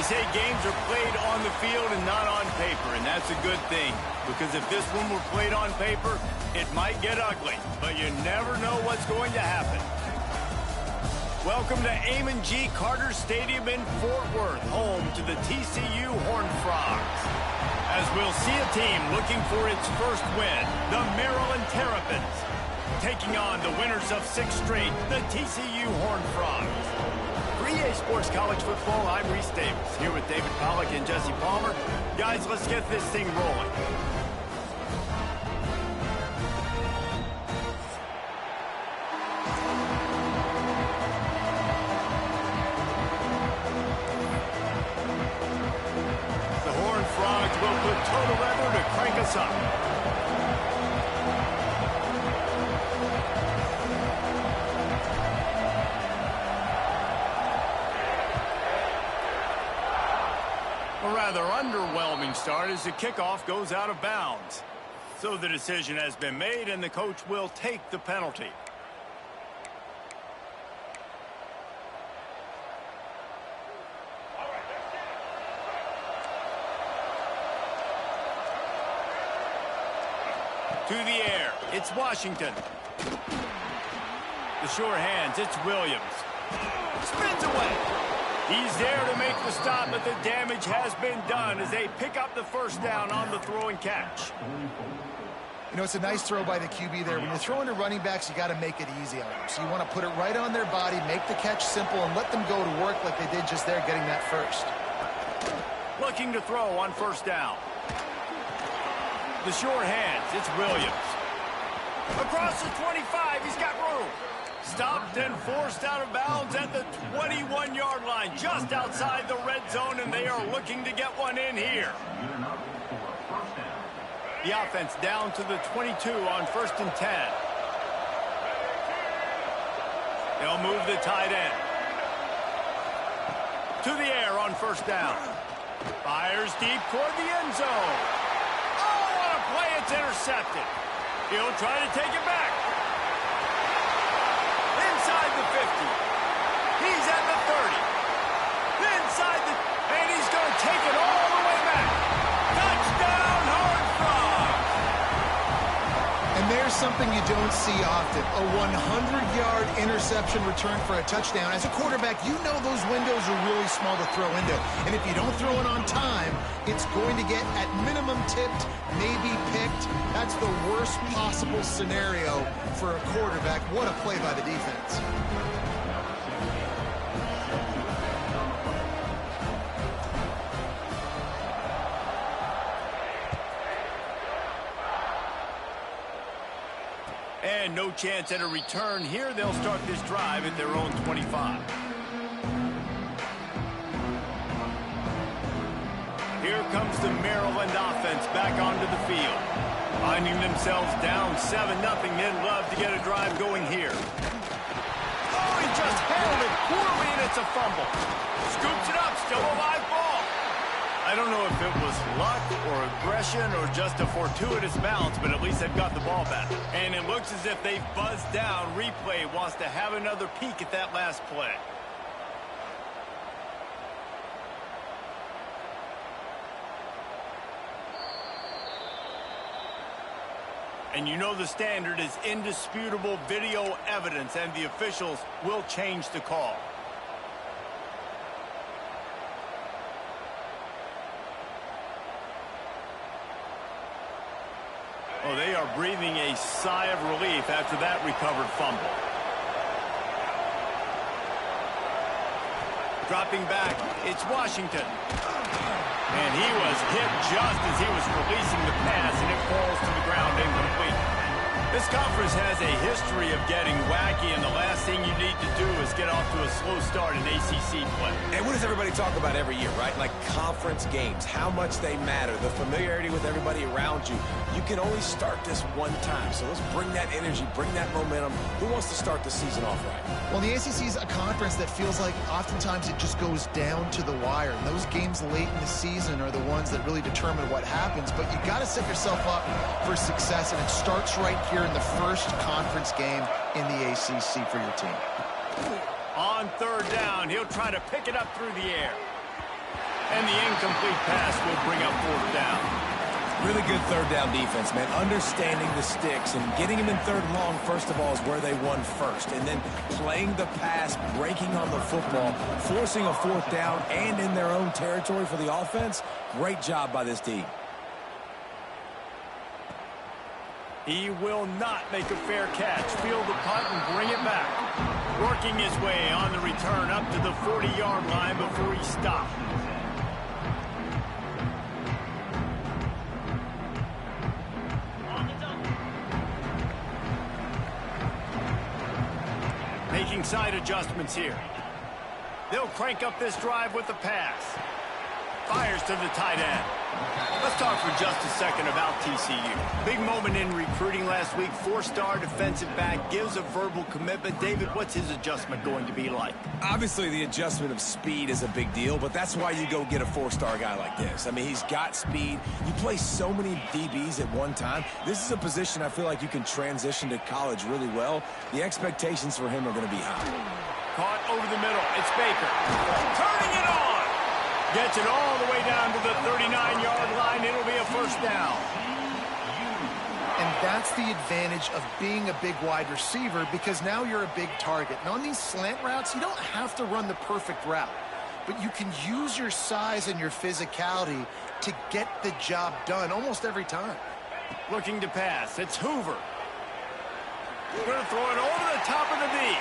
They say games are played on the field and not on paper, and that's a good thing. Because if this one were played on paper, it might get ugly, but you never know what's going to happen. Welcome to Amon G. Carter Stadium in Fort Worth, home to the TCU Horned Frogs. As we'll see a team looking for its first win, the Maryland Terrapins, taking on the winners of 6 straight, the TCU Horned Frogs. For EA Sports College Football, I'm Reese Davis, here with David Pollack and Jesse Palmer. Guys, let's get this thing rolling. Total leather to crank us up. A rather underwhelming start as the kickoff goes out of bounds. So the decision has been made and the coach will take the penalty. To the air, it's Washington. The sure hands, it's Williams. Spins away. He's there to make the stop, but the damage has been done as they pick up the first down on the throw and catch. You know, it's a nice throw by the QB there. When you're throwing to running backs, you got to make it easy on them. So you want to put it right on their body, make the catch simple, and let them go to work like they did just there, getting that first. Looking to throw on first down. The sure hands, it's Williams. Across the 25, he's got room. Stopped and forced out of bounds at the 21-yard line, just outside the red zone, and they are looking to get one in here. The offense down to the 22 on 1st and 10. They'll move the tight end. To the air on first down. Fires deep toward the end zone. Play, it's intercepted. He'll try to take it back. Inside the 50. He's at the 30. Inside the... And he's going to take it all the way back. Touchdown, Horned Frogs! And there's something you don't see often. A 100-yard interception return for a touchdown. As a quarterback, you know those windows are really small to throw into. And if you don't throw it on time, it's going to get at minimum tipped, maybe picked. That's the worst possible scenario for a quarterback. What a play by the defense. And no chance at a return here. They'll start this drive at their own 25. Here comes the Maryland offense back onto the field. Finding themselves down 7-0, they'd love to get a drive going here. Oh, he just handled it poorly, and it's a fumble. Scoops it up, still a live ball. I don't know if it was luck or aggression or just a fortuitous bounce, but at least they've got the ball back. And it looks as if they've buzzed down. Replay wants to have another peek at that last play. And you know the standard is indisputable video evidence, and the officials will change the call. Oh, they are breathing a sigh of relief after that recovered fumble. Dropping back, it's Washington. And he was hit just as he was releasing the pass, and it falls to the ground incomplete. This conference has a history of getting wacky, and the last thing you need to do is get off to a slow start in ACC play. And what does everybody talk about every year, right? Like conference games, how much they matter, the familiarity with everybody around you. You can only start this one time, so let's bring that energy, bring that momentum. Who wants to start the season off right? Well, the ACC is a conference that feels like oftentimes it just goes down to the wire. And those games late in the season are the ones that really determine what happens. But you got to set yourself up for success, and it starts right here in the first conference game in the ACC for your team. On third down, he'll try to pick it up through the air. And the incomplete pass will bring up fourth down. Really good third down defense, man. Understanding the sticks and getting them in third and long, first of all, is where they won first. And then playing the pass, breaking on the football, forcing a fourth down and in their own territory for the offense. Great job by this team. He will not make a fair catch. Field the punt and bring it back. Working his way on the return up to the 40-yard line before he stopped. Making side adjustments here. They'll crank up this drive with the pass. Fires to the tight end. Let's talk for just a second about TCU. Big moment in recruiting last week. Four-star defensive back gives a verbal commitment. David, what's his adjustment going to be like? Obviously, the adjustment of speed is a big deal, but that's why you go get a four-star guy like this. I mean, he's got speed. You play so many DBs at one time. This is a position I feel like you can transition to college really well. The expectations for him are going to be high. Caught over the middle. It's Baker. Turning it on. Gets it all the way down to the 39-yard line. It'll be a first down. And that's the advantage of being a big wide receiver, because now you're a big target. And on these slant routes, you don't have to run the perfect route, but you can use your size and your physicality to get the job done almost every time. Looking to pass. It's Hoover. Going to throw it over the top of the D.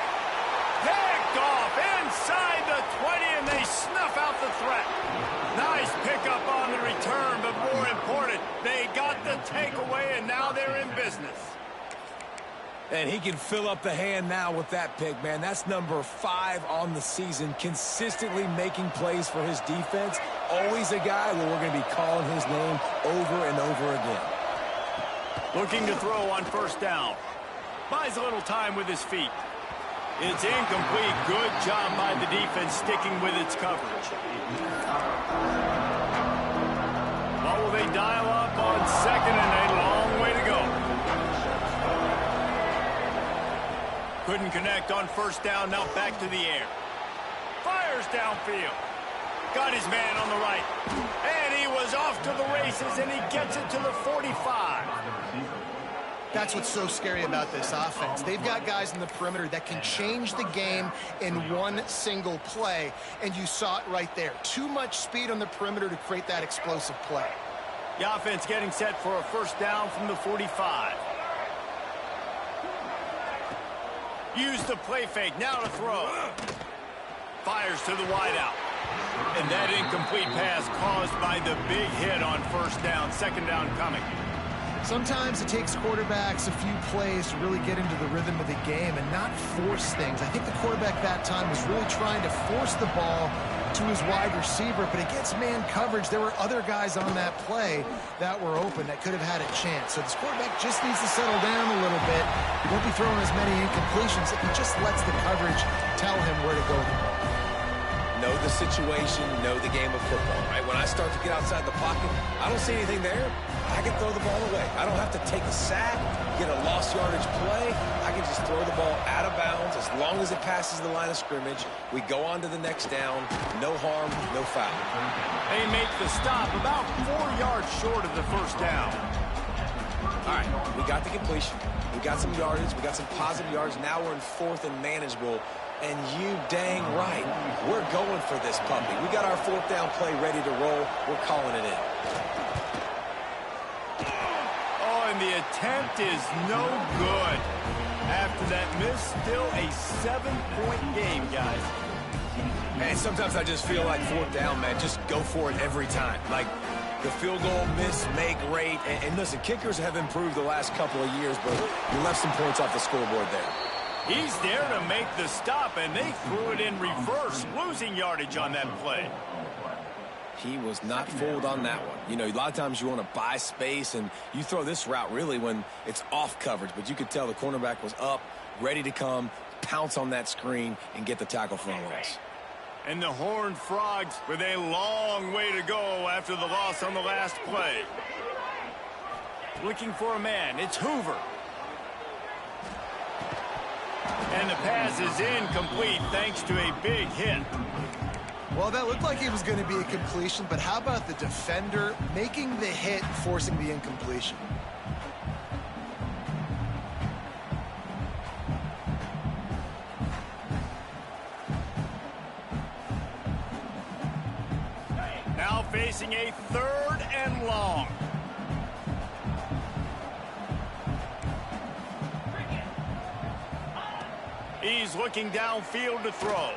Picked off inside the 20, and they snuff out the threat. Nice pickup on the return, but more important, they got the takeaway, and now they're in business. And he can fill up the hand now with that pick, man. That's number 5 on the season, consistently making plays for his defense. Always a guy where we're going to be calling his name over and over again. Looking to throw on first down. Buys a little time with his feet. It's incomplete. Good job by the defense sticking with its coverage. What will they dial up on second and a long way to go? Couldn't connect on first down. Now back to the air. Fires downfield. Got his man on the right. And he was off to the races, and he gets it to the 45. That's what's so scary about this offense. They've got guys in the perimeter that can change the game in one single play, and you saw it right there. Too much speed on the perimeter to create that explosive play. The offense getting set for a first down from the 45. Use the play fake. Now to throw. Fires to the wideout. And that incomplete pass caused by the big hit on first down. Second down coming. Sometimes it takes quarterbacks a few plays to really get into the rhythm of the game and not force things. I think the quarterback that time was really trying to force the ball to his wide receiver, but against man coverage, there were other guys on that play that were open that could have had a chance. So this quarterback just needs to settle down a little bit. He won't be throwing as many incompletions if he just lets the coverage tell him where to go. Know the situation, know the game of football, right? When I start to get outside the pocket, I don't see anything there. I can throw the ball away. I don't have to take a sack, get a lost yardage play. I can just throw the ball out of bounds as long as it passes the line of scrimmage. We go on to the next down. No harm, no foul. They make the stop about 4 yards short of the first down. All right, we got the completion. We got some yardage. We got some positive yards. Now we're in fourth and manageable. And you dang right, we're going for this puppy. We got our fourth down play ready to roll. We're calling it in. Oh, and the attempt is no good. After that miss, still a 7-point game, guys. Man, sometimes I just feel like fourth down, man, just go for it every time. Like the field goal, miss, make, rate. And listen, kickers have improved the last couple of years, but you left some points off the scoreboard there. He's there to make the stop, and they threw it in reverse, losing yardage on that play. He was not fooled on that one. You know, a lot of times you want to buy space, and you throw this route really when it's off coverage, but you could tell the cornerback was up, ready to come, pounce on that screen, and get the tackle for a loss. And the Horned Frogs with a long way to go after the loss on the last play. Looking for a man. It's Hoover. And the pass is incomplete thanks to a big hit. Well, that looked like it was going to be a completion, but how about the defender making the hit, forcing the incompletion? Now facing a 3rd and long. He's looking downfield to throw.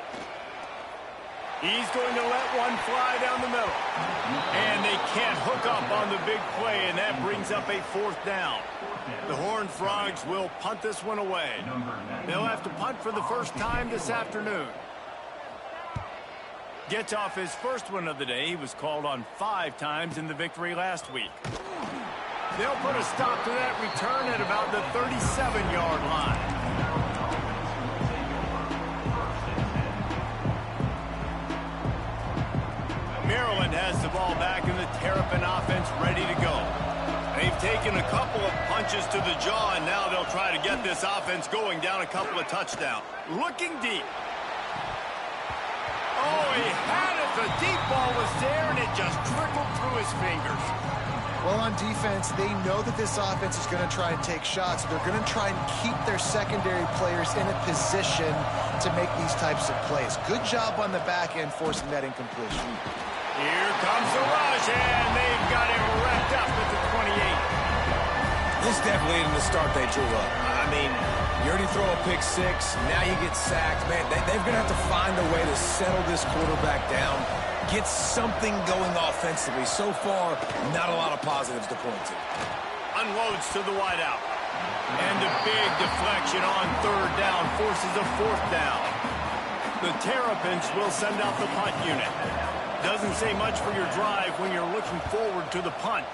He's going to let one fly down the middle. And they can't hook up on the big play, and that brings up a 4th down. The Horned Frogs will punt this one away. They'll have to punt for the first time this afternoon. Gets off his first one of the day. He was called on 5 times in the victory last week. They'll put a stop to that return at about the 37-yard line. Maryland has the ball back in the Terrapin offense ready to go. They've taken a couple of punches to the jaw, and now they'll try to get this offense going down a couple of touchdowns. Looking deep. Oh, he had it. The deep ball was there, and it just trickled through his fingers. Well, on defense, they know that this offense is going to try and take shots. They're going to try and keep their secondary players in a position to make these types of plays. Good job on the back end forcing that incompletion. Here comes the rush, and they've got him wrapped up at the 28. This definitely isn't the start they drew up. I mean, you already throw a pick 6, now you get sacked. Man, they're going to have to find a way to settle this quarterback down, get something going offensively. So far, not a lot of positives to point to. Unloads to the wideout. And a big deflection on 3rd down forces a 4th down. The Terrapins will send out the punt unit. Doesn't say much for your drive when you're looking forward to the punt.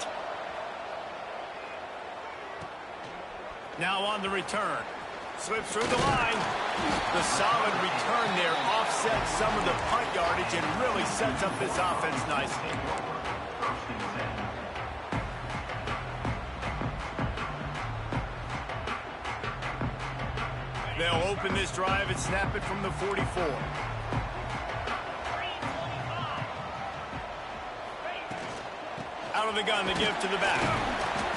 Now on the return. Slips through the line. The solid return there offsets some of the punt yardage and really sets up this offense nicely. They'll open this drive and snap it from the 44. Out of the gun to give to the back.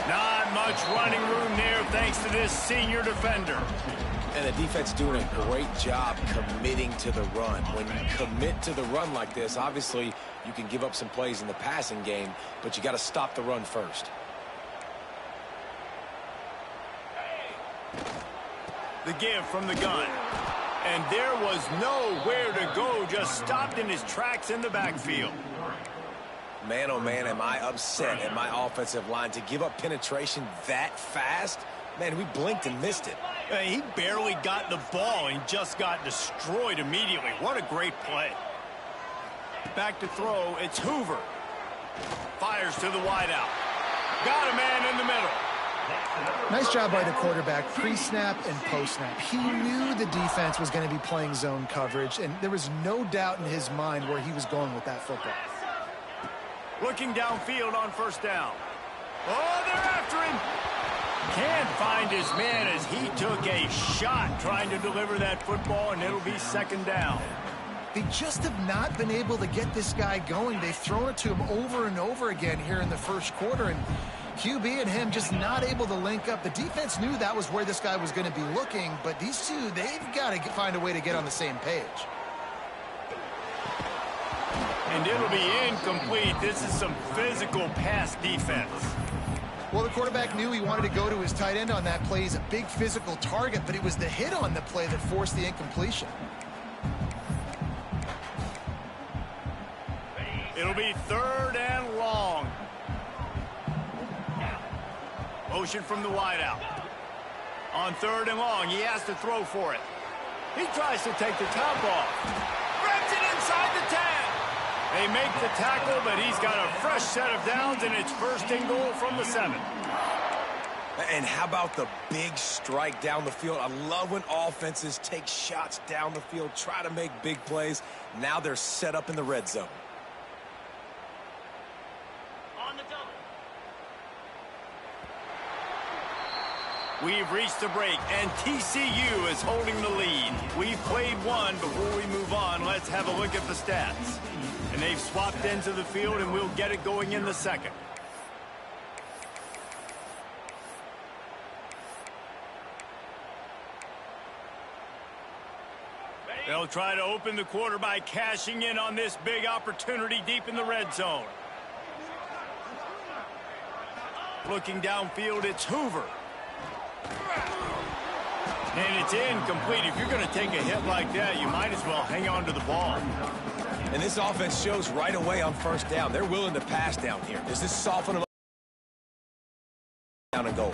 Not much running room there thanks to this senior defender. And the defense doing a great job committing to the run. When you commit to the run like this, obviously you can give up some plays in the passing game, but you got to stop the run first. The give from the gun. And there was nowhere to go, just stopped in his tracks in the backfield. Man, oh man, am I upset at my offensive line to give up penetration that fast? Man, we blinked and missed it. He barely got the ball and just got destroyed immediately. What a great play. Back to throw, it's Hoover. Fires to the wideout. Got a man in the middle. Nice job by the quarterback, pre-snap and post-snap. He knew the defense was going to be playing zone coverage, and there was no doubt in his mind where he was going with that football. Looking downfield on 1st down. Oh, they're after him. Can't find his man as he took a shot trying to deliver that football, and it'll be 2nd down. They just have not been able to get this guy going. They've thrown it to him over and over again here in the 1st quarter, and QB and him just not able to link up. The defense knew that was where this guy was going to be looking, but these two, they've got to find a way to get on the same page. And it'll be incomplete. This is some physical pass defense. Well, the quarterback knew he wanted to go to his tight end on that play. He's a big physical target, but it was the hit on the play that forced the incompletion. It'll be 3rd and long. Motion from the wideout. On 3rd and long, he has to throw for it. He tries to take the top off. Grabs it inside the 10. They make the tackle, but he's got a fresh set of downs, and it's 1st and goal from the 7. And how about the big strike down the field? I love when offenses take shots down the field, try to make big plays. Now they're set up in the red zone. On the double. We've reached the break, and TCU is holding the lead. We've played one. Before we move on, let's have a look at the stats. And they've swapped into the field, and we'll get it going in the second. They'll try to open the quarter by cashing in on this big opportunity deep in the red zone. Looking downfield, it's Hoover. And it's incomplete. If you're going to take a hit like that, you might as well hang on to the ball. And this offense shows right away on first down. They're willing to pass down here. Does this soften them up? Down and goal.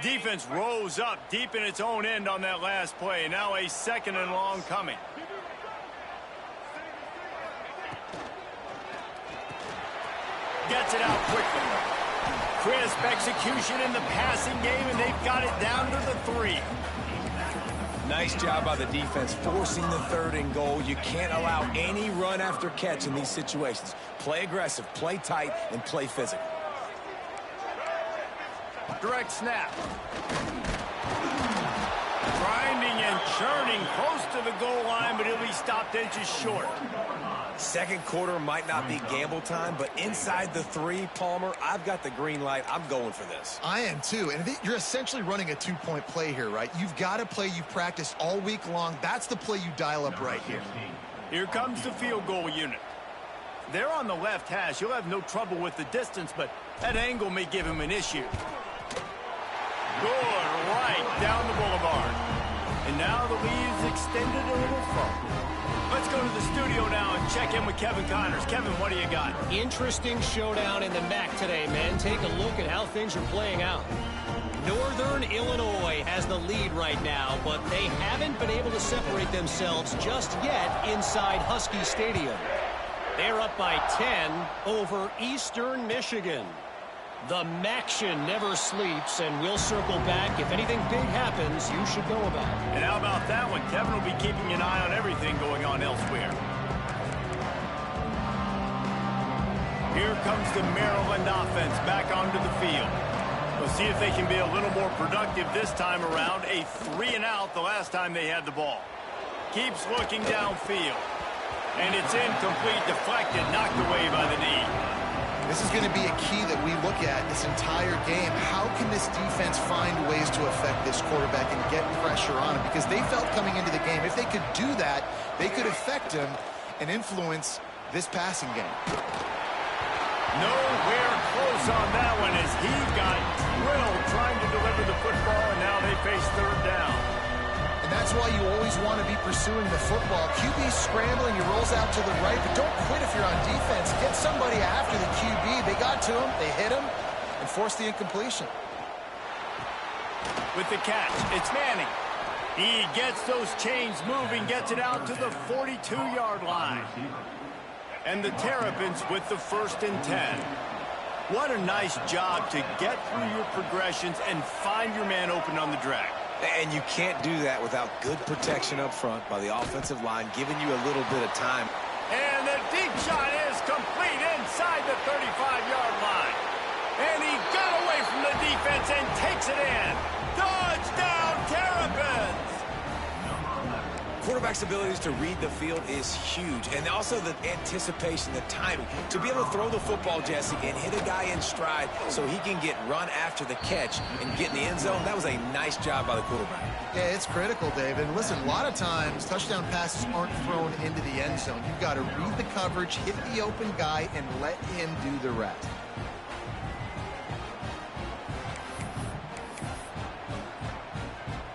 Defense rose up deep in its own end on that last play. Now a second and long coming. Gets it out quickly. Crisp execution in the passing game, and they've got it down to the 3. Nice job by the defense forcing the third and goal. You can't allow any run after catch in these situations. Play aggressive, play tight, and play physical. Direct snap. Grinding and churning close to the goal line, but he'll be stopped inches short. Second quarter might not be gamble time, but inside the 3, Palmer, I've got the green light. I'm going for this. I am too, and you're essentially running a 2-point play here, right? You've got a play you practice all week long. That's the play you dial up right here. Here comes the field goal unit. They're on the left hash. He'll have no trouble with the distance, but that angle may give him an issue. Good, right down the boulevard. And now the lead is extended a little further. Let's go to the studio now and check in with Kevin Connors. Kevin, what do you got? Interesting showdown in the MAC today, man. Take a look at how things are playing out. Northern Illinois has the lead right now, but they haven't been able to separate themselves just yet inside Husky Stadium. They're up by 10 over Eastern Michigan. The Maction never sleeps, and we'll circle back. If anything big happens, you should know about it. And how about that one? Kevin will be keeping an eye on everything going on elsewhere. Here comes the Maryland offense back onto the field. We'll see if they can be a little more productive this time around. A 3-and-out the last time they had the ball. Keeps looking downfield. And it's incomplete, deflected, knocked away by the knee. This is going to be a key that we look at this entire game. How can this defense find ways to affect this quarterback and get pressure on him? Because they felt coming into the game, if they could do that, they could affect him and influence this passing game. Nowhere close on that one as he got drilled trying to deliver the football, and now they face third down. And that's why you always want to be pursuing the football. QB's scrambling, he rolls out to the right, but don't quit if you're on defense. Get somebody after the QB. They got to him, they hit him, and forced the incompletion. With the catch, it's Manning. He gets those chains moving, gets it out to the 42-yard line. And the Terrapins with the 1st and 10. What a nice job to get through your progressions and find your man open on the drag. And you can't do that without good protection up front by the offensive line, giving you a little bit of time. And the deep shot is complete inside the 35-yard line. And he got away from the defense and takes it in. Touchdown, Terrapins! Quarterback's abilities to read the field is huge, and also the anticipation, the timing. To be able to throw the football, Jesse, and hit a guy in stride so he can get run after the catch and get in the end zone, that was a nice job by the quarterback. Yeah, it's critical, David. Listen, a lot of times touchdown passes aren't thrown into the end zone. You've got to read the coverage, hit the open guy, and let him do the rest.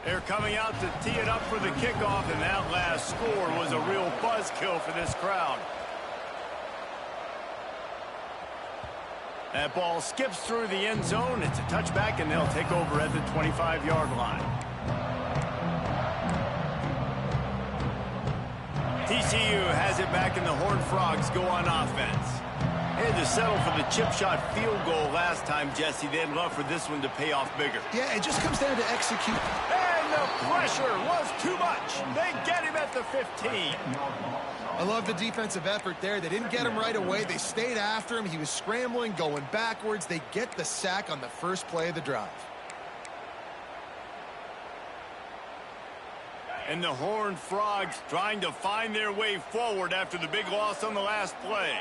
They're coming out to tee it up for the kickoff, and that last score was a real buzzkill for this crowd. That ball skips through the end zone. It's a touchback, and they'll take over at the 25-yard line. TCU has it back, and the Horned Frogs go on offense. They had to settle for the chip shot field goal last time, Jesse. They'd love for this one to pay off bigger. Yeah, it just comes down to execute. And the pressure was too much. They get him at the 15. I love the defensive effort there. They didn't get him right away. They stayed after him. He was scrambling, going backwards. They get the sack on the first play of the drive. And the Horned Frogs trying to find their way forward after the big loss on the last play.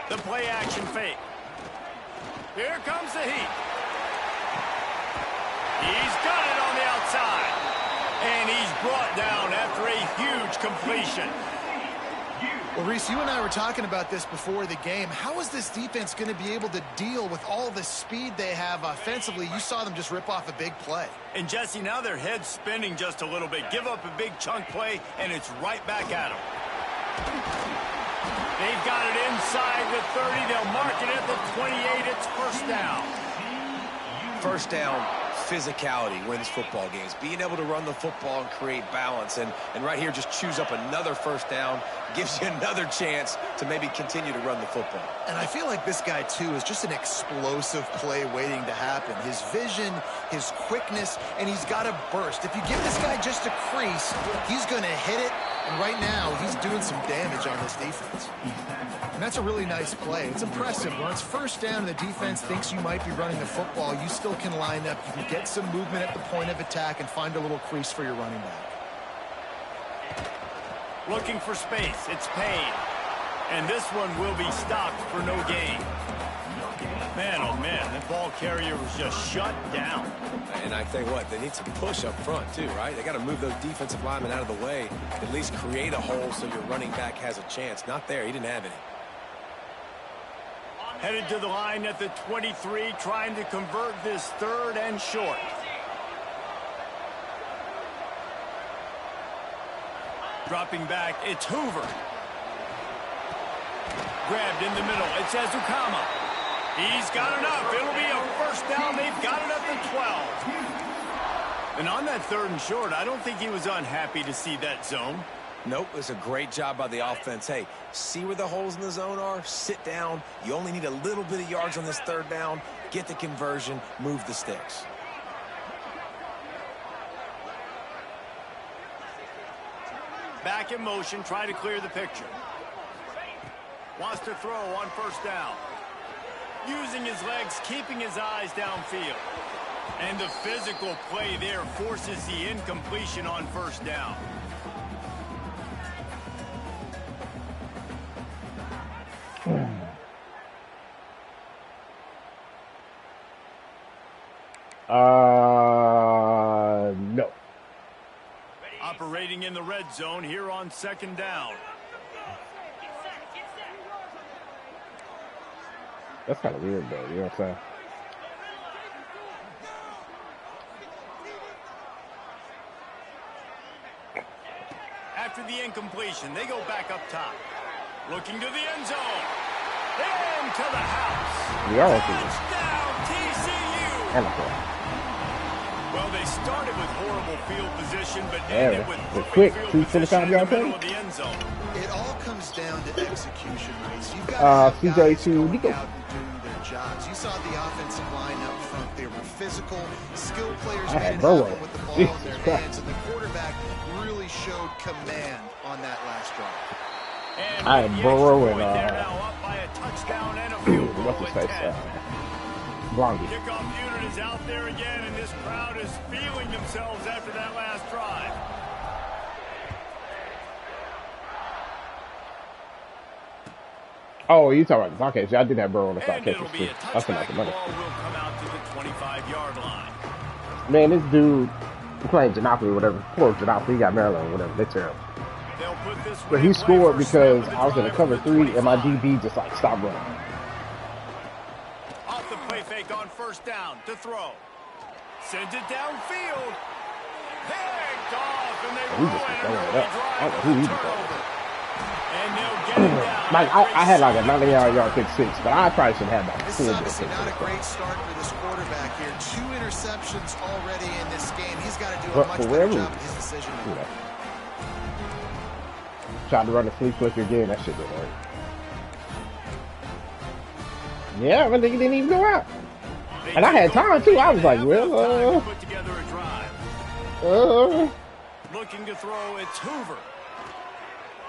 The play action fake. Here comes the heat. He's got it on the outside. And he's brought down after a huge completion. Well, Reese, you and I were talking about this before the game. How is this defense going to be able to deal with all the speed they have offensively? You saw them just rip off a big play. And, Jesse, now their head's spinning just a little bit. Give up a big chunk play, and it's right back at them. They've got it inside the 30. They'll mark it at the 28. It's first down. First down, physicality wins football games. Being able to run the football and create balance. And right here, just choose up another first down. Gives you another chance to maybe continue to run the football. And I feel like this guy, too, is just an explosive play waiting to happen. His vision, his quickness, and he's got a burst. If you give this guy just a crease, he's going to hit it. And right now, he's doing some damage on this defense. And that's a really nice play. It's impressive. When it's first down and the defense thinks you might be running the football, you still can line up. You can get some movement at the point of attack and find a little crease for your running back. Looking for space. It's Payne. And this one will be stopped for no gain. Man, oh man, that ball carrier was just shut down. And I tell you what, they need some push up front too, right? They got to move those defensive linemen out of the way, at least create a hole so your running back has a chance. Not there. He didn't have any. Headed to the line at the 23, trying to convert this third and short. Dropping back, it's Hoover. Grabbed in the middle, it's Ezukama. He's got enough. It'll be a first down. They've got it at the 12. And on that third and short, I don't think he was unhappy to see that zone. Nope, it's a great job by the offense. Hey, see where the holes in the zone are? Sit down. You only need a little bit of yards on this third down. Get the conversion. Move the sticks. Back in motion, try to clear the picture. Wants to throw on first down. Using his legs, keeping his eyes downfield. And the physical play there forces the incompletion on first down. No. Operating in the red zone here on second down. That's kind of weird, though. You know what I'm saying? After the incompletion, they go back up top. Looking to the end zone. Into the house. We are looking. Touchdown, TCU. And a Well, they started with horrible field position, but yeah, ended with the perfect quick field 225 position in the yard middle play. of the end zone. It all comes down to execution, Reese. You've got to have CJ guys to going Nico. out and doing their jobs. You saw the offensive line up front. They were physical, skilled players I had made it Burrow. happen with the ball Jesus in their Christ. hands, and the quarterback really showed command on that last drive. And I with had the Burrow extra and, point, they're now up by a touchdown and a field goal what's his at face? 10. Blondie. Kickoff unit is out there again, and this crowd is feeling themselves after that last drive. Oh, you talking about okay? So I did have Burrow on the start And catches it'll be too. a That's enough touchback. The money. ball will come out to the 25-yard line. Man, this dude playing Monopoly or whatever. Poor Monopoly. He got Maryland or whatever. They're terrible. They'll put this But one he in play scored for a snap because of the I was in a drive cover from the 3 and my 25. DB just like stopped running. Off the play fake on first down to throw. Sends it downfield. Picked off, and they He ruin just an throwing it early up. I drive don't with know who a he was turnover. And they'll get it down. Like I had like a 90-yard pick 6, but I probably should have like This 4 is more obviously pick not a 6. great start for this quarterback here. 2 interceptions already in this game. He's got to do a But much for better whatever job of his decision You making. know. Tried to run a flea flicker again. That shit didn't work. Yeah, but they didn't even go out. And I had time too. I was like, well, Looking to throw, it's Hoover.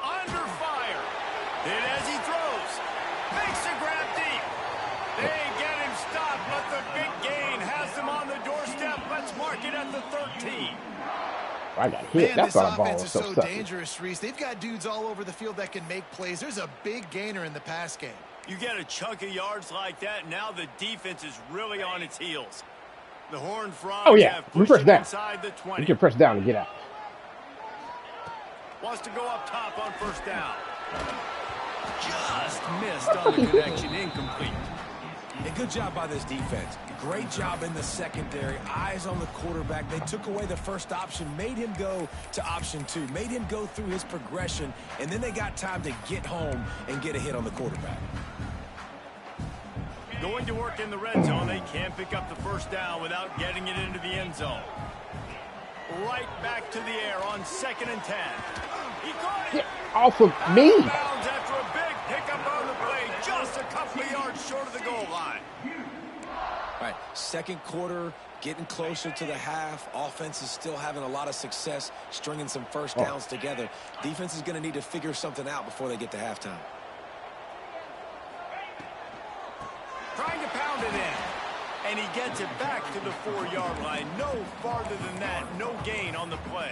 Under fire. Hit as he throws. Makes a grab deep. They get him stopped, but the big gain has him on the doorstep. Let's mark it at the 13. I got hit. Man, That's this why the ball offense was is so so sucky. dangerous, Reese. They've got dudes all over the field that can make plays. There's a big gainer in the pass game. You get a chunk of yards like that, now the defense is really on its heels. The Horned Frogs Oh, yeah. have You pushed press it down. inside the 20. You can press down and get out. Wants to go up top on first down. Just missed on the connection, incomplete. A good job by this defense. Great job in the secondary. Eyes on the quarterback. They took away the first option, made him go to option 2, made him go through his progression, and then they got time to get home and get a hit on the quarterback. Going to work in the red zone. They can't pick up the first down without getting it into the end zone. Right back to the air on 2nd and 10. He caught it. Get off of me. Out of bounds after a big pickup on the play, just a couple of yards short of the goal line. All right, second quarter, getting closer to the half. Offense is still having a lot of success stringing some first downs together. Defense is going to need to figure something out before they get to halftime. Trying to pound it in. And he gets it back to the 4-yard line. No farther than that. No gain on the play.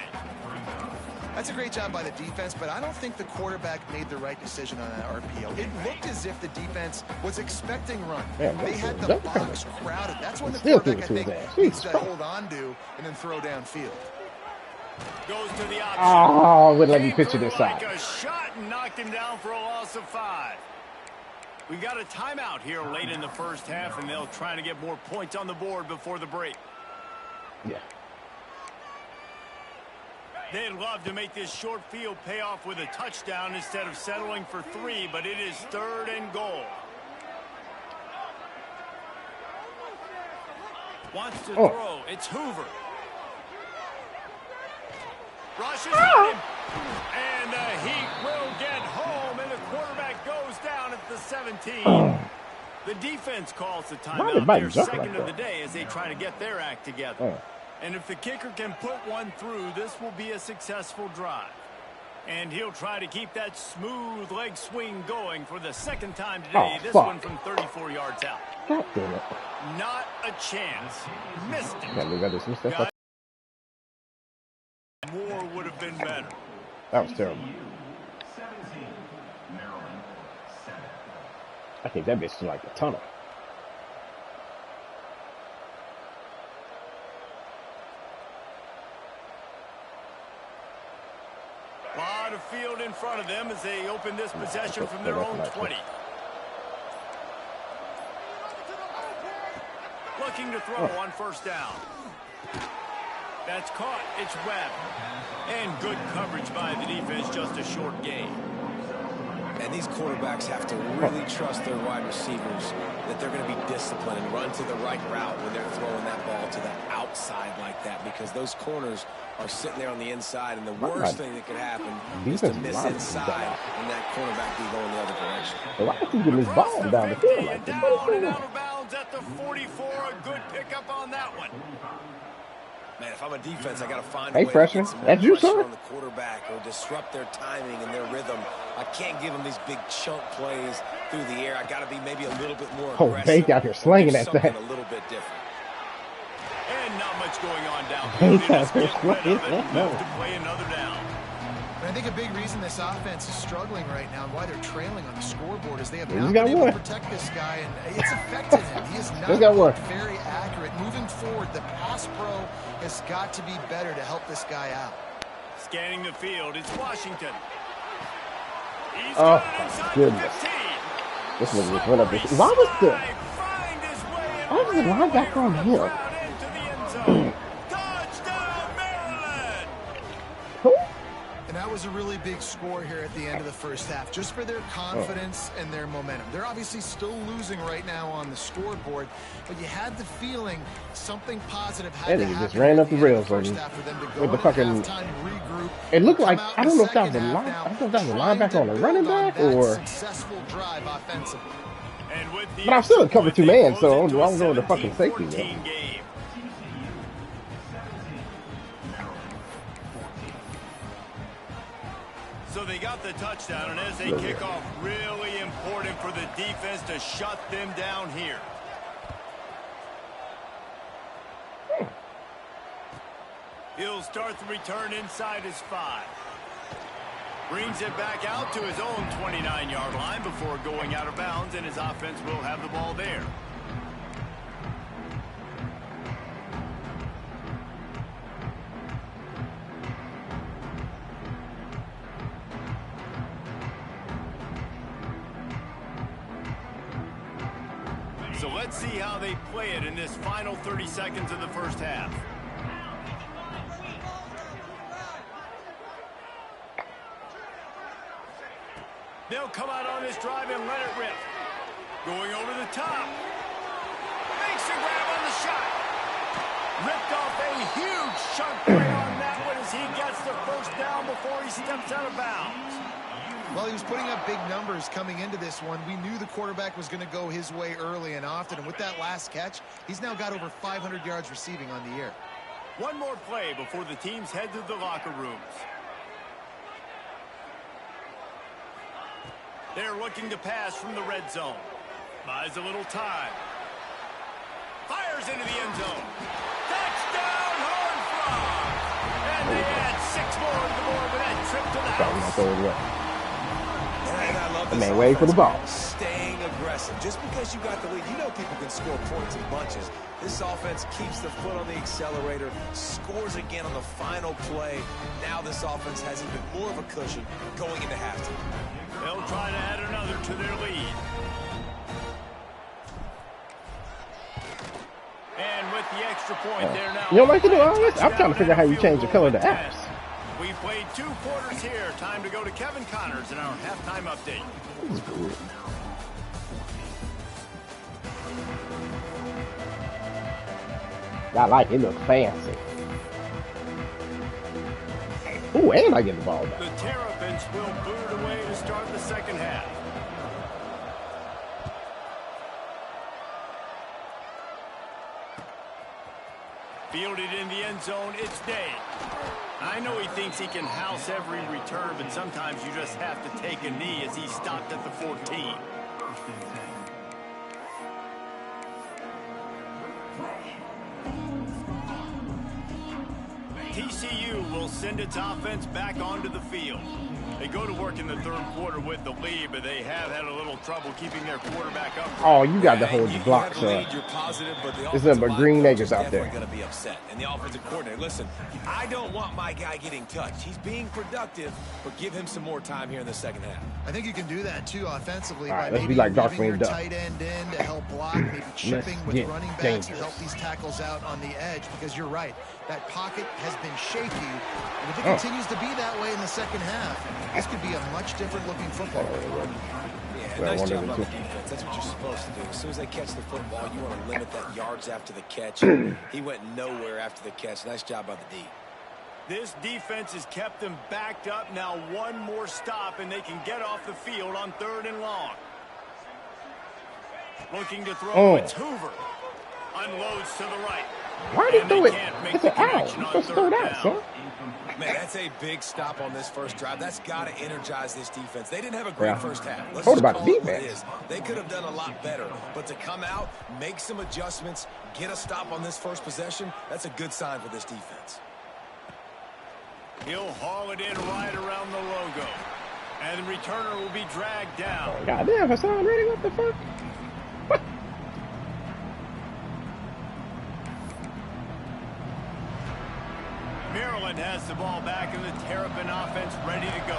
That's a great job by the defense, but I don't think the quarterback made the right decision on that RPO. It looked as if the defense was expecting run. Man, they had the box crowded. That's when the Still quarterback, I threw it to think, his ass. needs to hold on to and then throw downfield. Goes to the option. Oh, wouldn't let me Came pitch it through inside. like a shot and knocked him down for a loss of 5. We've got a timeout here late in the first half, and they'll try to get more points on the board before the break. Yeah. They'd love to make this short field pay off with a touchdown instead of settling for 3, but it is 3rd and goal. Wants to throw. It's Hoover. Rushes at him. And the Heat will get home, and the quarterback goes down at the 17. The defense calls the timeout. They're second of the day as they try to get their act together. And if the kicker can put one through, this will be a successful drive. And he'll try to keep that smooth leg swing going for the second time today. This one from 34 yards out. God damn it. Not a chance. Missed it. More would have been better. That was terrible. I think that bitch is like a tunnel. A lot of field in front of them as they open this possession from their own 20. Looking to throw on first down. That's caught. It's Webb. And good coverage by the defense, just a short gain. And these quarterbacks have to really trust their wide receivers that they're going to be disciplined and run to the right route when they're throwing that ball to the outside like that, because those corners are sitting there on the inside, and the worst thing that could happen is to miss inside and that cornerback be going the other direction. Why is he getting his ball down the field like that? Down and out of bounds at the 44. A good pickup on that one. Man, if I'm a defense, I got to find a way to get some some more pressure on the quarterback or disrupt their timing and their rhythm. I can't give them these big chunk plays through the air. I got to be maybe a little bit more aggressive. Bake out here slinging that thing. A little bit different. And not much going on downfield. They just get rid of it and move to play another down. And I think a big reason this offense is struggling right now and why they're trailing on the scoreboard is they have He's not got been able one. to protect this guy, and it's affected him. He is not got one. very accurate. Moving forward, the pass pro has got to be better to help this guy out. Scanning the field, it's Washington. He's Oh, got it inside goodness. the 15. This nigga just went up. Why was the linebacker on him? Touchdown, Maryland! Who? And that was a really big score here at the end of the first half, just for their confidence and their momentum. They're obviously still losing right now on the scoreboard, but you had the feeling something positive had to happen. Just ran up the rails on first him half for them to go with the into fucking. halftime, regroup, It looked like come out I in don't the know if that was a second line. half I don't know if that was a trying linebacker to on a running build on back that or. successful drive offensively. And with the But I'm still in cover two man, so I'm close it to going to a fucking safety. 17-14 game. So they got the touchdown, and as they kick off, really important for the defense to shut them down here. He'll start the return inside his 5. Brings it back out to his own 29-yard line before going out of bounds, and his offense will have the ball there. So let's see how they play it in this final 30 seconds of the first half. They'll come out on this drive and let it rip. Going over the top. Makes a grab on the shot. Ripped off a huge chunk play on that one as he gets the first down before he steps out of bounds. Well, he was putting up big numbers coming into this one. We knew the quarterback was going to go his way early and often. And with that last catch, he's now got over 500 yards receiving on the year. One more play before the teams head to the locker rooms. They're looking to pass from the red zone. Buys a little time. Fires into the end zone. Touchdown, Horned Frog! And they add 6 more to the board with that trip to the house. And I love this man, wait for the ball. Staying aggressive. Just because you got the lead, you know people can score points in bunches. This offense keeps the foot on the accelerator, scores again on the final play. Now this offense has even more of a cushion going into halftime. They'll try to add another to their lead. And with the extra point there now. You don't like to do all this? I'm trying to figure out how you change the color of the apps. We played 2 quarters here. Time to go to Kevin Connors in our halftime update. I like it. It looks fancy. Ooh, and I get the ball back. The Terrapins will boot it away to start the second half. Fielded in the end zone, it's Day. I know he thinks he can house every return, but sometimes you just have to take a knee as he stopped at the 14. TCU will send its offense back onto the field. They go to work in the third quarter with the lead, but they have had a little trouble keeping their quarterback up. Oh, you got to hold the block, sir. There's nothing but green niggas out there. Going to be upset. And the offensive coordinator, listen, I don't want my guy getting touched. He's being productive, but give him some more time here in the second half. I think you can do that too offensively. All right, by let's maybe be like moving your Duck. tight end in to help block, maybe chipping with running backs to help these tackles out on the edge. Because you're right, that pocket has been shaky, and if it continues to be that way in the second half, this could be a much different looking football. Yeah, nice job on the defense. That's what you're supposed to do. As soon as they catch the football, you want to limit that yards after the catch. He went nowhere after the catch. Nice job by the D. This defense has kept them backed up. Now one more stop, and they can get off the field on 3rd and long. Looking to throw, it's Hoover. Unloads to the right. Why did he do it? It's an out. You're supposed to throw it out, sir. Man, that's a big stop on this first drive. That's got to energize this defense. They didn't have a great first half. Let's What just about call the it what it defense? is. They could have done a lot better. But to come out, make some adjustments, get a stop on this first possession, that's a good sign for this defense. He'll haul it in right around the logo. And the returner will be dragged down. Goddamn, Hassan ready? What the fuck? Maryland has the ball back and the Terrapin offense ready to go.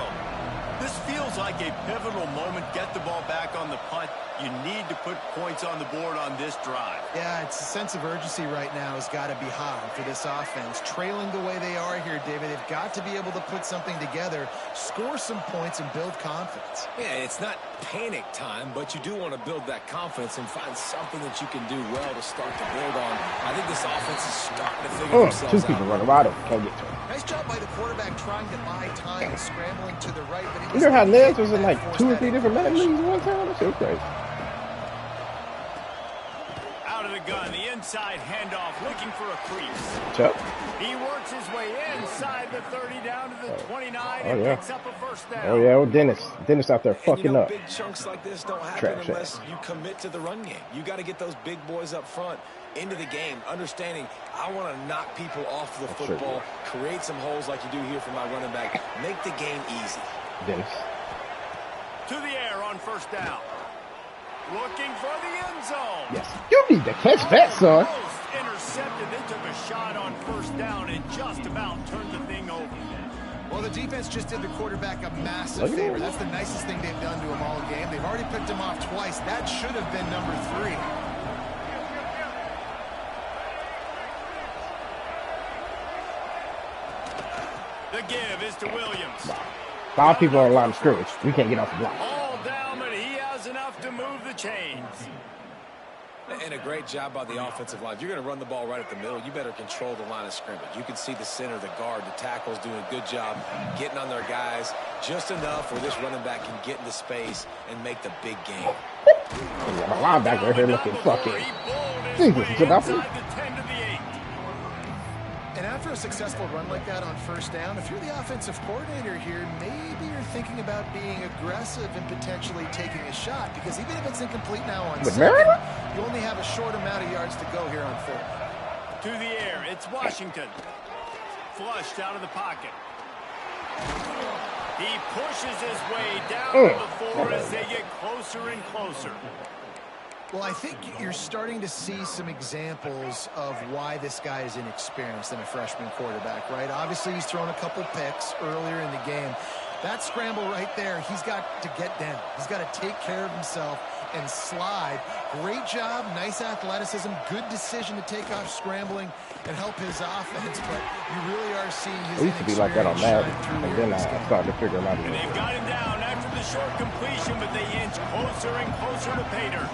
This feels like a pivotal moment. Get the ball back on the punt. You need to put points on the board on this drive. Yeah, it's a sense of urgency right now has got to be high for this offense. Trailing the way they are here, David, they've got to be able to put something together, score some points, and build confidence. Yeah, it's not panic time, but you do want to build that confidence and find something that you can do well to start to build on. I think this offense is starting to figure themselves out. 2 people running wide open. Can't get to him. Nice job by the quarterback trying to buy time, scrambling to the right. But You know how Nez was in like 2 or 3 different minute leagues one time? That shit was crazy. Out of the gun, the inside handoff, looking for a crease. Chuck. He works his way inside the 30 down to the 29 and picks up a first down. Oh, yeah, oh, Dennis. Dennis out there fucking up. Big chunks like this don't happen Trash unless you commit to the run game. You got to get those big boys up front into the game, understanding I want to knock people off the football, create some holes like you do here for my running back, make the game easy. Dennis. To the air on first down. Looking for the end zone. Yes. You need to catch that, son. Intercepted. They took a shot on first down and just about turned the thing over. Well, the defense just did the quarterback a massive favor. That's the nicest thing they've done to him all game. They've already picked him off twice. That should have been number 3. The give is to Williams. 5 people on the line of scrimmage. We can't get off the block. All down, but he has enough to move the chains. And a great job by the offensive line. If you're going to run the ball right at the middle, you better control the line of scrimmage. You can see the center, the guard, the tackles doing a good job getting on their guys just enough where this running back can get into space and make the big game. My linebacker here looking fucking. Jesus, get off me. And after a successful run like that on first down, if you're the offensive coordinator here, maybe you're thinking about being aggressive and potentially taking a shot, because even if it's incomplete now on second, you only have a short amount of yards to go here on third. To the air, it's Washington. Flushed out of the pocket. He pushes his way down to the 4 as they get closer and closer. Well, I think you're starting to see some examples of why this guy is inexperienced in a freshman quarterback, right? Obviously, he's thrown a couple picks earlier in the game. That scramble right there, he's got to get down. He's got to take care of himself and slide. Great job, nice athleticism, good decision to take off scrambling and help his offense, but you really are seeing his I used to be like that on Madden, and then I started to figure him out. And they've got him down after the short completion, but they inch closer and closer to Pater.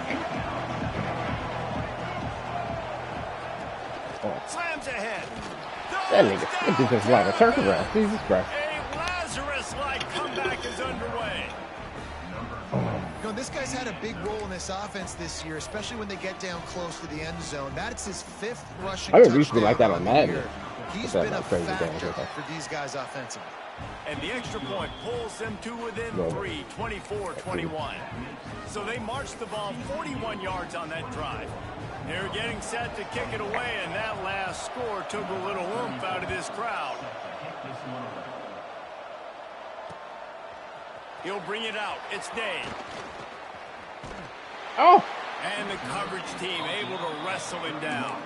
Slams ahead. That nigga, this is like a turkey round. Jesus Christ. A Lazarus-like comeback is underway. You know, this guy's had a big role in this offense this year, especially when they get down close to the end zone. That's his 5th rushing touchdown. I used to be like that on Madden. He's been a factor for these guys offensively. And the extra point pulls them to within 3, 24-21. So they marched the ball 41 yards on that drive. They're getting set to kick it away, and that last score took a little oomph out of this crowd. He'll bring it out. It's Day. Oh! And the coverage team able to wrestle him down.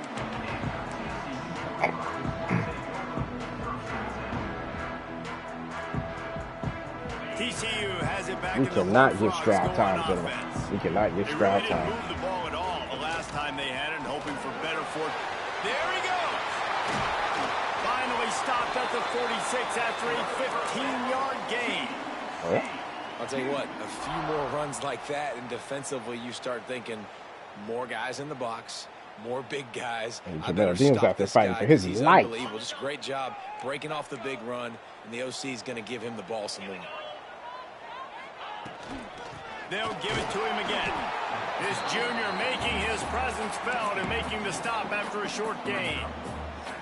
TCU has it back. We cannot give Stroud time, gentlemen. We cannot give Stroud time. They really didn't move the ball at all the last time they had it, hoping for better fortune. There he goes. Finally stopped at the 46 after a 15-yard gain. Oh. I'll tell you what, a few more runs like that, and defensively you start thinking more guys in the box, more big guys. And Dean's out there fighting for his life. Unbelievable. Just a great job breaking off the big run, and the OC is going to give him the ball some more. They'll give it to him again. This junior making his presence felt and making the stop after a short gain.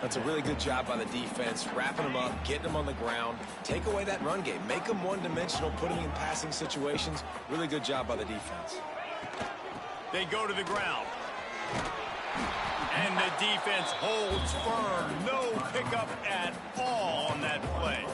That's a really good job by the defense, wrapping them up, getting them on the ground, take away that run game, make them one-dimensional, put them in passing situations. Really good job by the defense. They go to the ground. And the defense holds firm. No pickup at all on that play.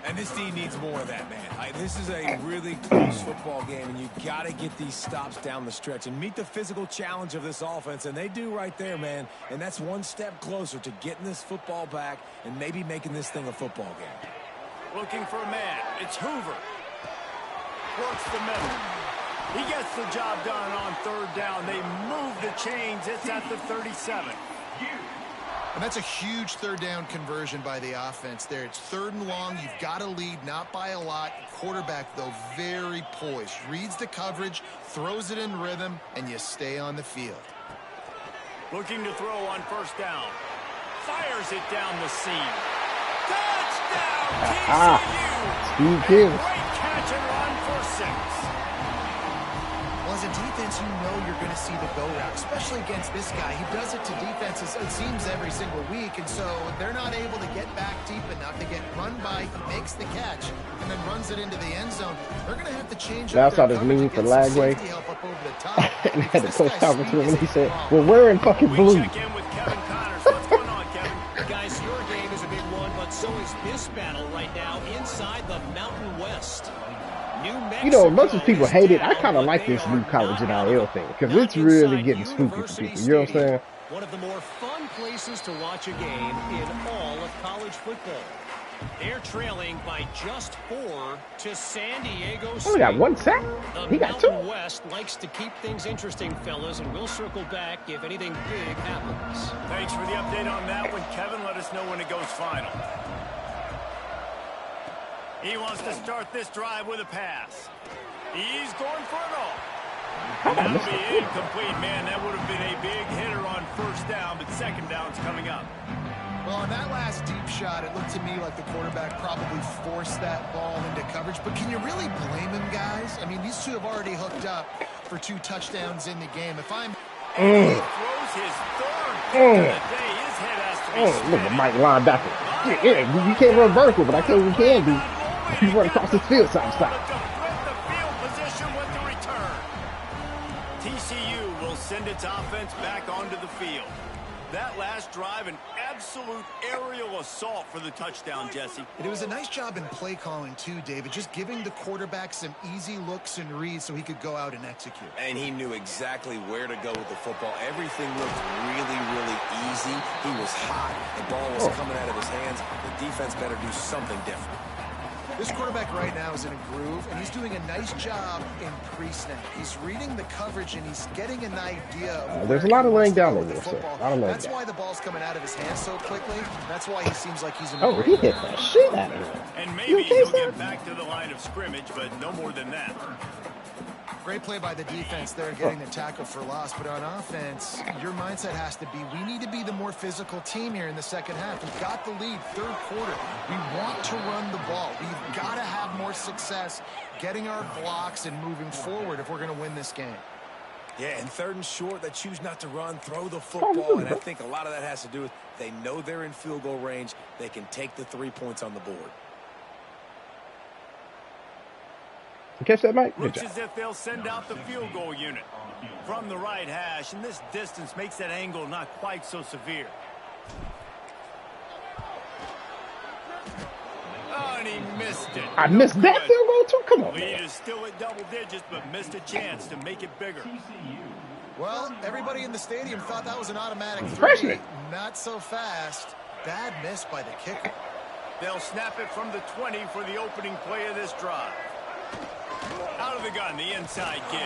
And this team needs more of that, man. This is a really close football game, and you got to get these stops down the stretch and meet the physical challenge of this offense, and they do right there, man. And that's one step closer to getting this football back and maybe making this thing a football game. Looking for a man. It's Hoover. Works the middle. He gets the job done on third down. They move the chains. It's at the 37. And that's a huge third down conversion by the offense there. It's 3rd and long. You've got to lead, not by a lot. Quarterback, though, very poised. Reads the coverage, throws it in rhythm, and you stay on the field. Looking to throw on first down. Fires it down the seam. Touchdown, TCU! Steve Kill. Great catch and run for 6. Well, as a defense, offense, you know you're going to see the go route, especially against this guy. He does it to defenses, it seems, every single week, and so they're not able to get back deep enough to get run by. He makes the catch and then runs it into the end zone. They're going to have to change up their coverage and get some safety help up over the top. And had the coach talking to him, and he said, "Well, we're in fucking blue." Check in with Kevin Connors. What's going on, Kevin? Guys, your game is a big one, but so is this battle right now inside the Mountain West. You know, much as people hate it, I kind of like this new college NIL thing because it's really getting spooky for people. You know what I'm saying? One of the more fun places to watch a game in all of college football. They're trailing by just 4 to San Diego State. Only got 1 sack. He got 2. Mountain West likes to keep things interesting, fellas, and we'll circle back if anything big happens. Thanks for the update on that one, Kevin. Let us know when it goes final. He wants to start this drive with a pass. He's going for it all. That'll be incomplete, man. That would have been a big hitter on first down, but second down's coming up. Well, on that last deep shot, it looked to me like the quarterback probably forced that ball into coverage. But can you really blame him, guys? I mean, these two have already hooked up for 2 touchdowns in the game. If I'm... And he throws his third pick of the day. His head has to be Look at Mike linebacker. Yeah, you can't run vertical, but I tell you what we can do. You run across this field side to side. To flip the field position with the return. TCU will send its offense back onto the field. That last drive, an absolute aerial assault for the touchdown, Jesse. It was a nice job in play calling, too, David, just giving the quarterback some easy looks and reads so he could go out and execute. And he knew exactly where to go with the football. Everything looked really, really easy. He was hot. The ball was coming out of his hands. The defense better do something different. This quarterback right now is in a groove, and he's doing a nice job in pre-snap. He's reading the coverage, and he's getting an idea of there's a lot of laying down in this. That's why the ball's coming out of his hands so quickly. That's why he seems like he's in a he hit the shit out of him. And maybe he'll get back to the line of scrimmage, but no more than that. Great play by the defense there, getting the tackle for loss. But on offense, your mindset has to be, we need to be the more physical team here in the second half. We've got the lead, third quarter. We want to run the ball. We've got to have more success getting our blocks and moving forward if we're going to win this game. Yeah, and 3rd and short, they choose not to run, throw the football, and I think a lot of that has to do with they know they're in field goal range. They can take the 3 points on the board. You catch that, Mike? Looks as if they'll send out the field goal unit from the right hash, and this distance makes that angle not quite so severe. Oh, and he missed it. I missed that field goal too? Come on, Lead man. is still at double digits, but missed a chance to make it bigger. Well, everybody in the stadium thought that was an automatic 3. Freshman. Not so fast. Bad miss by the kicker. They'll snap it from the 20 for the opening play of this drive. Out of the gun, the inside give.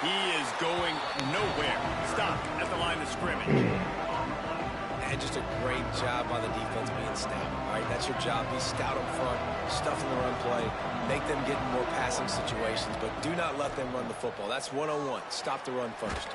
He is going nowhere. Stop at the line of scrimmage. And just a great job by the defense being stout. All right, that's your job. Be stout up front, stuff in the run play, make them get in more passing situations, but do not let them run the football. That's 101. Stop the run first.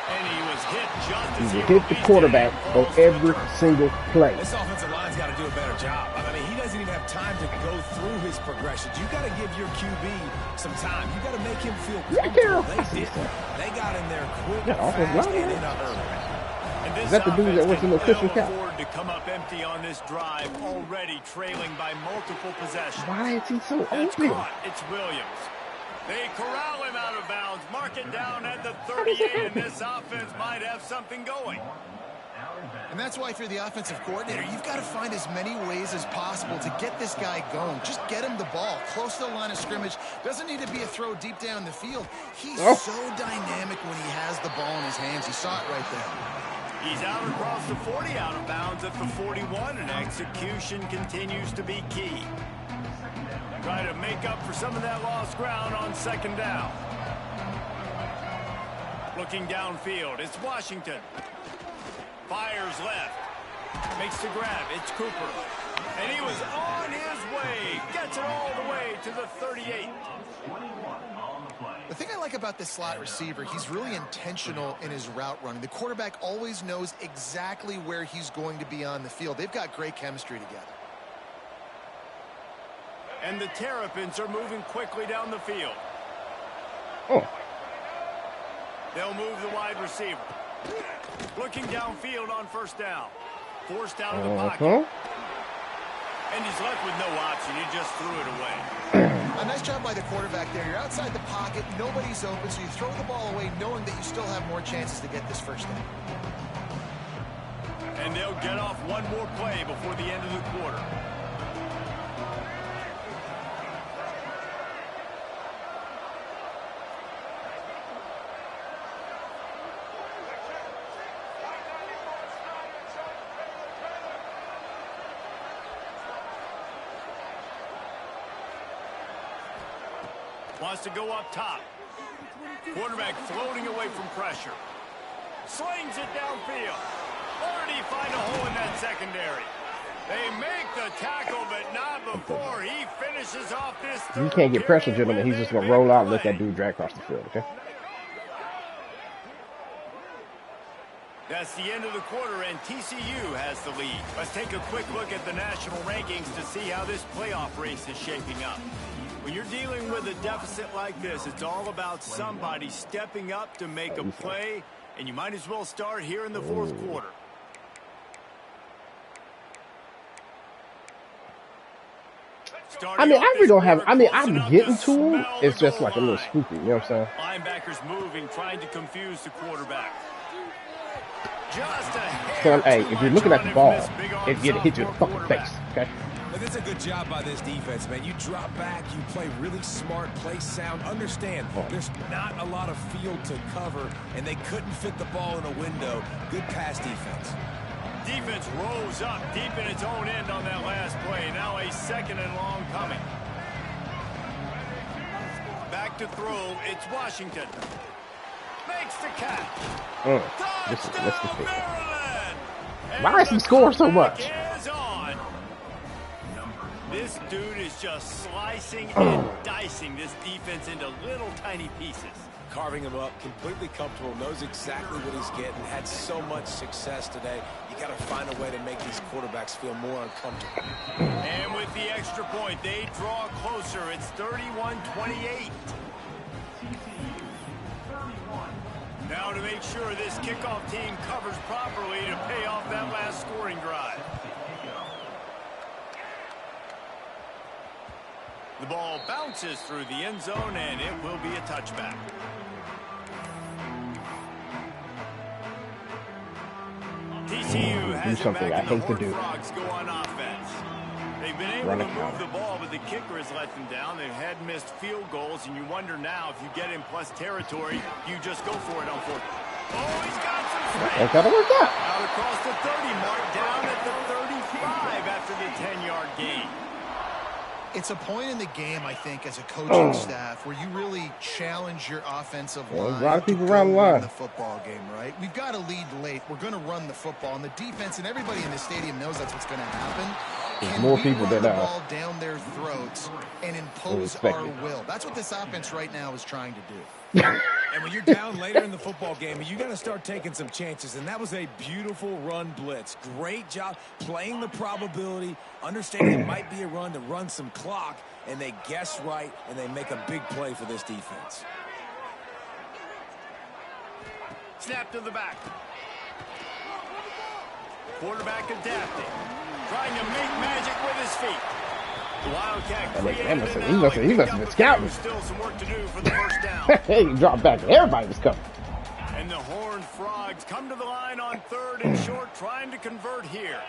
And he was hit just as You hit the quarterback on every single play. This offensive line's got to do a better job. I mean, he doesn't even have time to go through his progressions. You got to give your QB some time. You got to make him feel comfortable. They did. They got in there quick, fast, and in a hurry. And this Is that the dude that was in the official can cap? ill afford to come up empty on this drive, already trailing by multiple possessions. Why is he so That's open? caught. It's Williams. They corral him out of bounds, mark it down at the 38, and this offense might have something going. And that's why, if you're the offensive coordinator, you've got to find as many ways as possible to get this guy going. Just get him the ball close to the line of scrimmage. Doesn't need to be a throw deep down the field. He's so dynamic when he has the ball in his hands. You saw it right there. He's out across the 40, out of bounds at the 41, and execution continues to be key. Try to make up for some of that lost ground on second down. Looking downfield, it's Washington. Fires left. Makes the grab. It's Cooper. And he was on his way. Gets it all the way to the 38. The thing I like about this slot receiver, he's really intentional in his route running. The quarterback always knows exactly where he's going to be on the field. They've got great chemistry together. And the Terrapins are moving quickly down the field. They'll move the wide receiver. Looking downfield on first down. Forced out of the pocket. And he's left with no option. He just threw it away. A nice job by the quarterback there. You're outside the pocket. Nobody's open, so you throw the ball away knowing that you still have more chances to get this first down. And they'll get off one more play before the end of the quarter. Wants to go up top. Quarterback floating away from pressure. Slings it downfield. Or did he find a hole in that secondary? They make the tackle, but not before he finishes off this. You can't get pressure, gentlemen. He's just going to roll out and let that dude drag across the field, okay? That's the end of the quarter, and TCU has the lead. Let's take a quick look at the national rankings to see how this playoff race is shaping up. When you're dealing with a deficit like this, it's all about somebody stepping up to make a play, and you might as well start here in the fourth quarter. I mean, I really don't have. I mean, I'm getting to him. It's just like a little spooky. You know what I'm saying? Linebackers moving, trying to confuse the quarterback. Just a So, hey, if you're looking at the ball, it's going to hit you in the fucking face. Okay. But it's a good job by this defense, man. You drop back, you play really smart, play sound. Understand, there's not a lot of field to cover, and they couldn't fit the ball in a window. Good pass defense. Defense rose up deep in its own end on that last play. Now a second and long coming. Back to throw. It's Washington. Makes the catch. Touchdown, Maryland! Why is he scoring so much? This dude is just slicing and dicing this defense into little tiny pieces. Carving him up, completely comfortable, knows exactly what he's getting, had so much success today. You got to find a way to make these quarterbacks feel more uncomfortable. And with the extra point, they draw closer. It's 31-28. Now to make sure this kickoff team covers properly to pay off that last scoring drive. The ball bounces through the end zone, and it will be a touchback. TCU has it back, and the Horned Frogs go on offense. They've been able to move the ball, but the kicker has let them down. They've had missed field goals, and you wonder now if you get in plus territory, you just go for it on fourth. Oh, he's got some space. It got to work out. Out across the 30 mark, down at the 35 after the 10-yard gain. It's a point in the game, I think, as a coaching staff, where you really challenge your offensive line. A lot of people around the line. In the football game, right? We've got to lead late. We're going to run the football, and the defense and everybody in the stadium knows that's what's going to happen. There's more people run than the ball down their throats and impose our will? That's what this offense right now is trying to do. And when you're down later in the football game, you got to start taking some chances. And that was a beautiful run blitz. Great job playing the probability, understanding it might be a run to run some clock, and they guess right, and they make a big play for this defense. Snap to the back. Quarterback adapting. Trying to make magic with his feet. The Wildcat created he must have been scouting. Still some work to do for the first down. Hey, he dropped back. Everybody was coming. And the Horned Frogs come to the line on third and short, trying to convert here.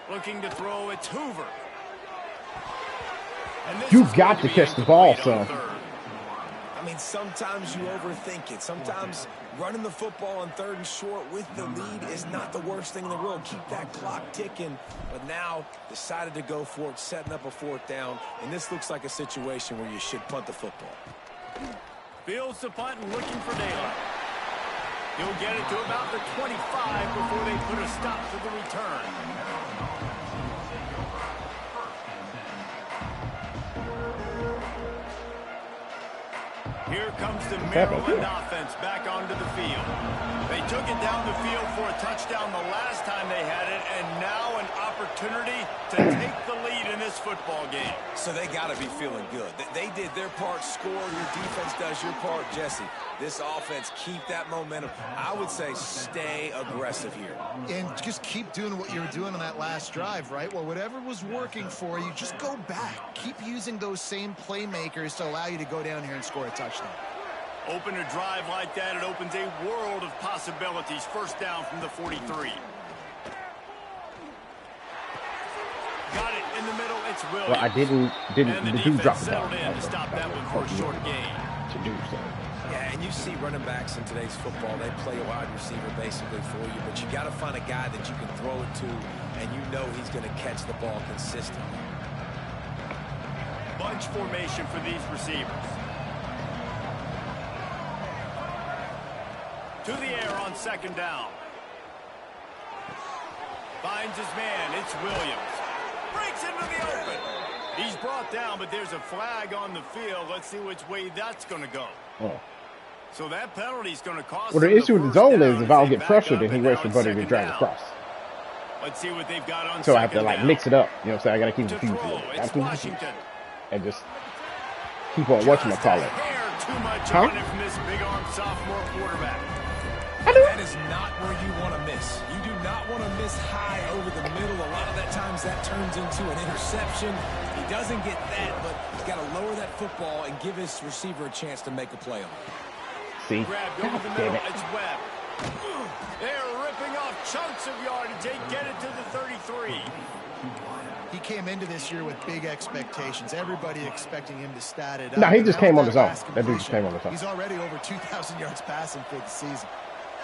Looking to throw, it's Hoover. You got to catch the ball, son. I mean, sometimes you overthink it. Sometimes running the football on third and short with the lead is not the worst thing in the world. Keep that clock ticking. But now decided to go for it, setting up a fourth down. And this looks like a situation where you should punt the football. Fields the punt and looking for daylight. He'll get it to about the 25 before they put a stop to the return. Here comes the Maryland offense back onto the field. They took it down the field for a touchdown the last time they had it, and now an opportunity to take the lead in this this football game. So they got to be feeling good. They did their part, score. Your defense does your part, Jesse. This offense, keep that momentum. I would say stay aggressive here. And just keep doing what you were doing on that last drive, right? Well, whatever was working for you, just go back. Keep using those same playmakers to allow you to go down here and score a touchdown. Open a drive like that, it opens a world of possibilities. First down from the 43. Got it in the middle. It's Williams. Well, I didn't the dude drop the ball. Settled in to stop that one for a short gain. To do so. Yeah, and you see running backs in today's football, they play a wide receiver basically for you, but you got to find a guy that you can throw it to, and you know he's going to catch the ball consistently. Bunch formation for these receivers. To the air on second down. Finds his man. It's Williams. Breaks into the open. He's brought down, but there's a flag on the field. Let's see which way that's going to go. Oh. So that penalty's going to cost. Well, the issue with the zone is if I'll get pressured, then he waits for Buddy to drag across. Let's see what they've got on. So I have to like mix it up. You know what I'm saying? I got to keep it confused. It's Washington. And just keep on whatchamacallit. Too much on it from this big arm sophomore quarterback. That is not where you want to miss. You do not want to miss high over the middle. A lot of that times that turns into an interception. He doesn't get that, but he's got to lower that football and give his receiver a chance to make a play on it. See? Grabbed over the middle. It's Webb. They're ripping off chunks of yardage. They get it to the 33. He came into this year with big expectations. Everybody expecting him to stat it up. No, he just came on his own. That dude just came on his own. He's already over 2,000 yards passing for the season.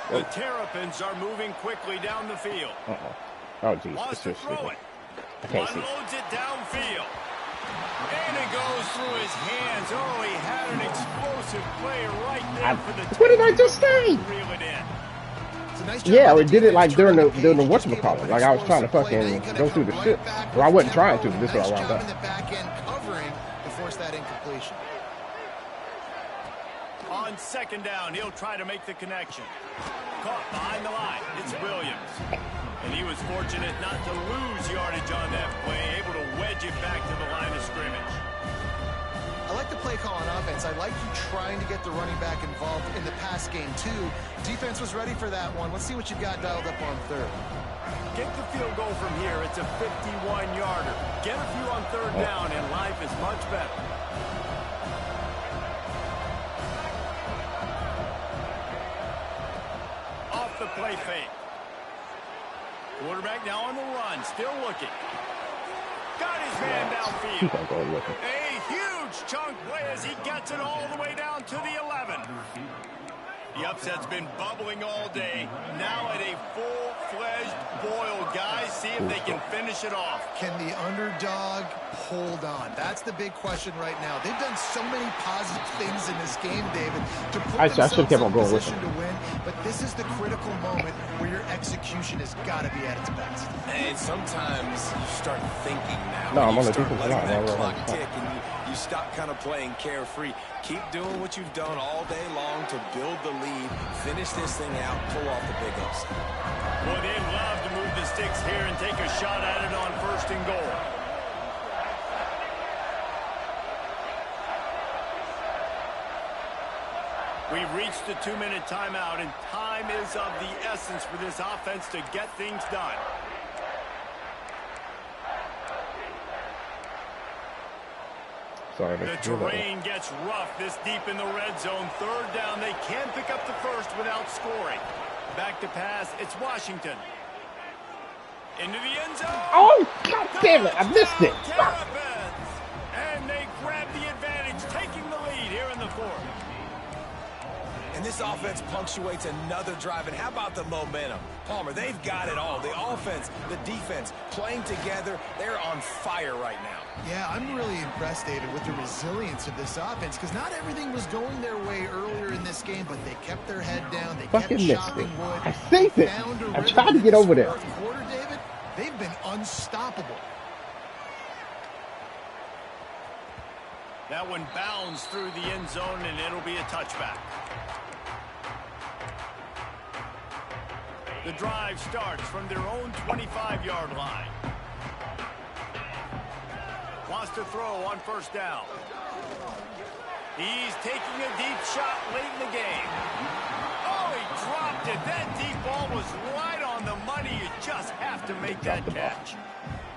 The Terrapins are moving quickly down the field. Oh, geez. Wants to throw it. I can't see. Unloads it downfield. And it goes through his hands. Oh, he had an explosive play right there for the what did I just say? Reel it in. Nice, yeah, we did it like during the whatchamacallit. Like I was trying to fucking go through the shit. Well, I wasn't trying to, but this is what I wound up. In the back end covering to force that incompletion. On second down, he'll try to make the connection. Caught behind the line. It's Williams. And he was fortunate not to lose yardage on that play, able to wedge it back to the line of scrimmage. I like the play call on offense. I like you trying to get the running back involved in the pass game, too. Defense was ready for that one. Let's see what you've got dialed up on third. Get the field goal from here. It's a 51-yarder. Get a few on third down, and life is much better. Off the play fake. Quarterback now on the run, still looking. Got his man downfield. A huge chunk play as he gets it all the way down to the 11. The upset's been bubbling all day. Now at a full-fledged boil. Guys, see if they can finish it off. Can the underdog hold on? That's the big question right now. They've done so many positive things in this game, David, to put themselves in position to win. But this is the critical moment where your execution has got to be at its best. And sometimes you start thinking now. No, I'm on the defensive line. That clock tick, and you stop kind of playing carefree. Keep doing what you've done all day long to build the lead, finish this thing out, pull off the big upset. Boy, they'd love to move the sticks here and take a shot at it on first and goal. We've reached the 2-minute timeout, and time is of the essence for this offense to get things done. Sorry, the terrain gets rough this deep in the red zone. Third down, they can pick up the first without scoring. Back to pass, it's Washington. Into the end zone. Oh, God damn it, I missed it. And they grab the advantage, taking the lead here in the fourth. And this offense punctuates another drive. And how about the momentum? Palmer, they've got it all. The offense, the defense, playing together. They're on fire right now. Yeah, I'm really impressed, David, with the resilience of this offense, because not everything was going their way earlier in this game, but they kept their head down. They kept chopping wood. I think it. I'm trying to get over there. Fourth quarter, David, they've been unstoppable. That one bounds through the end zone, and it'll be a touchback. The drive starts from their own 25-yard line. wants to throw on first down. He's taking a deep shot late in the game. Oh, he dropped it. That deep ball was right on the money. You just have to make that catch.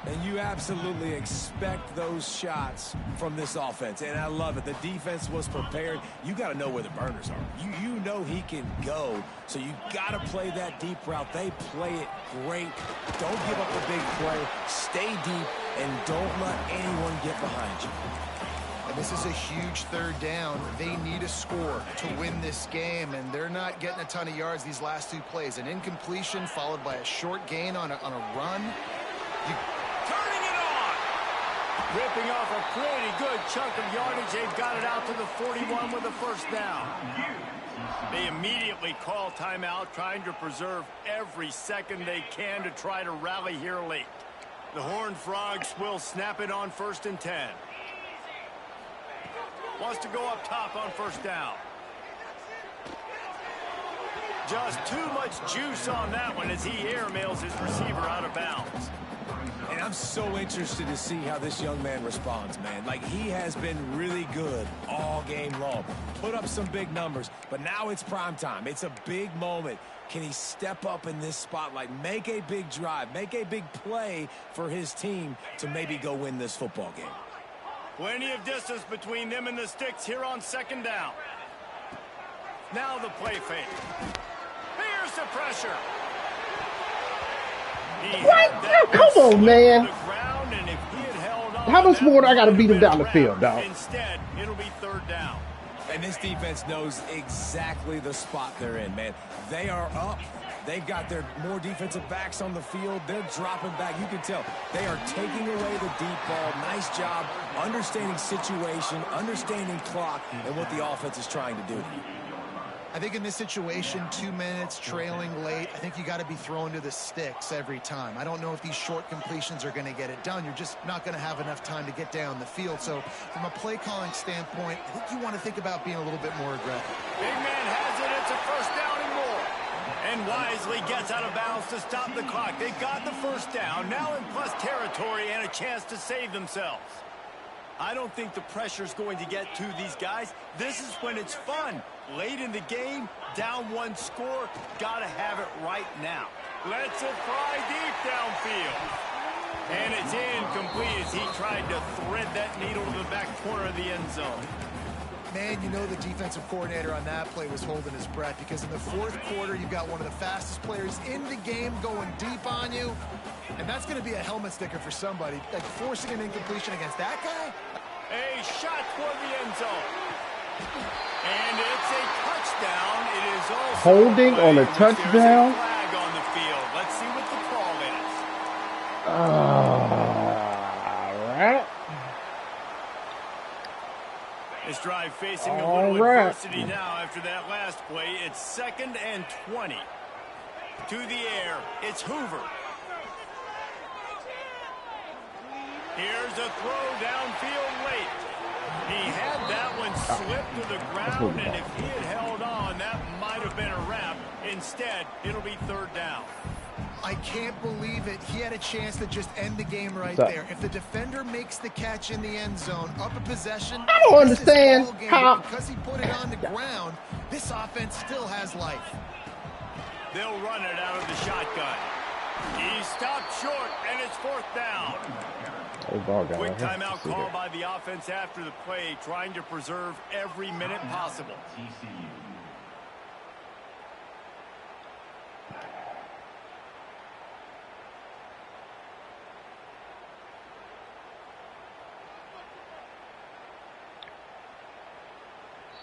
And you absolutely expect those shots from this offense. And I love it. The defense was prepared. You got to know where the burners are. You know he can go. So you got to play that deep route. They play it great. Don't give up the big play. Stay deep and don't let anyone get behind you. And this is a huge third down. They need a score to win this game, and they're not getting a ton of yards these last two plays. An incompletion followed by a short gain on a run. Turning it on! Ripping off a pretty good chunk of yardage. They've got it out to the 41 with a first down. They immediately call timeout, trying to preserve every second they can to try to rally here late. The Horned Frogs will snap it on 1st and 10. Wants to go up top on first down. Just too much juice on that one as he airmails his receiver out of bounds. And I'm so interested to see how this young man responds, man. Like, he has been really good all game long. Put up some big numbers, but now it's prime time. It's a big moment. Can he step up in this spotlight, make a big drive, make a big play for his team to maybe go win this football game? Plenty of distance between them and the sticks here on 2nd down. Now the play fake. Here's the pressure. What? Come on, man. How much more do I got to beat him down the field, dog? Instead, it'll be 3rd down. And this defense knows exactly the spot they're in, man. They are up. They've got their more defensive backs on the field. They're dropping back. You can tell they are taking away the deep ball. Nice job understanding situation, understanding clock, and what the offense is trying to do. I think in this situation, 2 minutes, trailing late, I think you got to be throwing to the sticks every time. I don't know if these short completions are going to get it done. You're just not going to have enough time to get down the field. So from a play calling standpoint, I think you want to think about being a little bit more aggressive. Big man has it. It's a first down and more. And wisely gets out of bounds to stop the clock. They got the first down, now in plus territory and a chance to save themselves. I don't think the pressure's going to get to these guys. This is when it's fun. Late in the game, down 1 score, gotta have it right now. Lets it fly deep downfield. And it's incomplete as he tried to thread that needle to the back corner of the end zone. Man, you know the defensive coordinator on that play was holding his breath, because in the 4th quarter, you've got one of the fastest players in the game going deep on you. And that's going to be a helmet sticker for somebody. Like, forcing an incompletion against that guy? A shot toward the end zone. And it's a touchdown. It is also holding on a touchdown. Flag on the field. Let's see what the call is. All right. This drive facing a little adversity now after that last play. It's 2nd and 20. To the air, it's Hoover. Here's a throw downfield late. He had that one slip to the ground, and if he had held on, that might have been a wrap. Instead, it'll be 3rd down. I can't believe it. He had a chance to just end the game right there. If the defender makes the catch in the end zone, up a possession, I don't understand how. Because he put it on the ground, this offense still has life. They'll run it out of the shotgun. He stopped short, and it's 4th down. Quick timeout call by the offense after the play, trying to preserve every minute possible.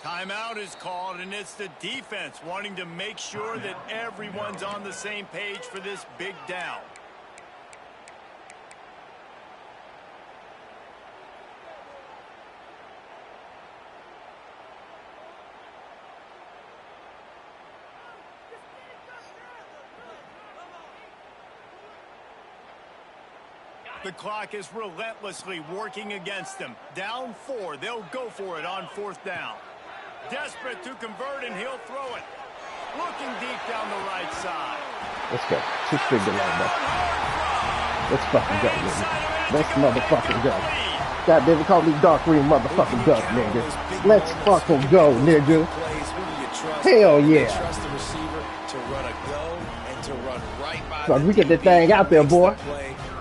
Timeout is called, and it's the defense wanting to make sure that everyone's on the same page for this big down. The clock is relentlessly working against them. Down 4, they'll go for it on 4th down. Desperate to convert, and he'll throw it. Looking deep down the right side. Let's go. 6-figure line, bro. Let's fucking go, man. Let's motherfucking go. Goddamn, call me dark green motherfucking duck, nigga. Let's fucking go, nigga. Hell yeah. Trust the receiver to run a go and to run right by So we get that thing out there, boy.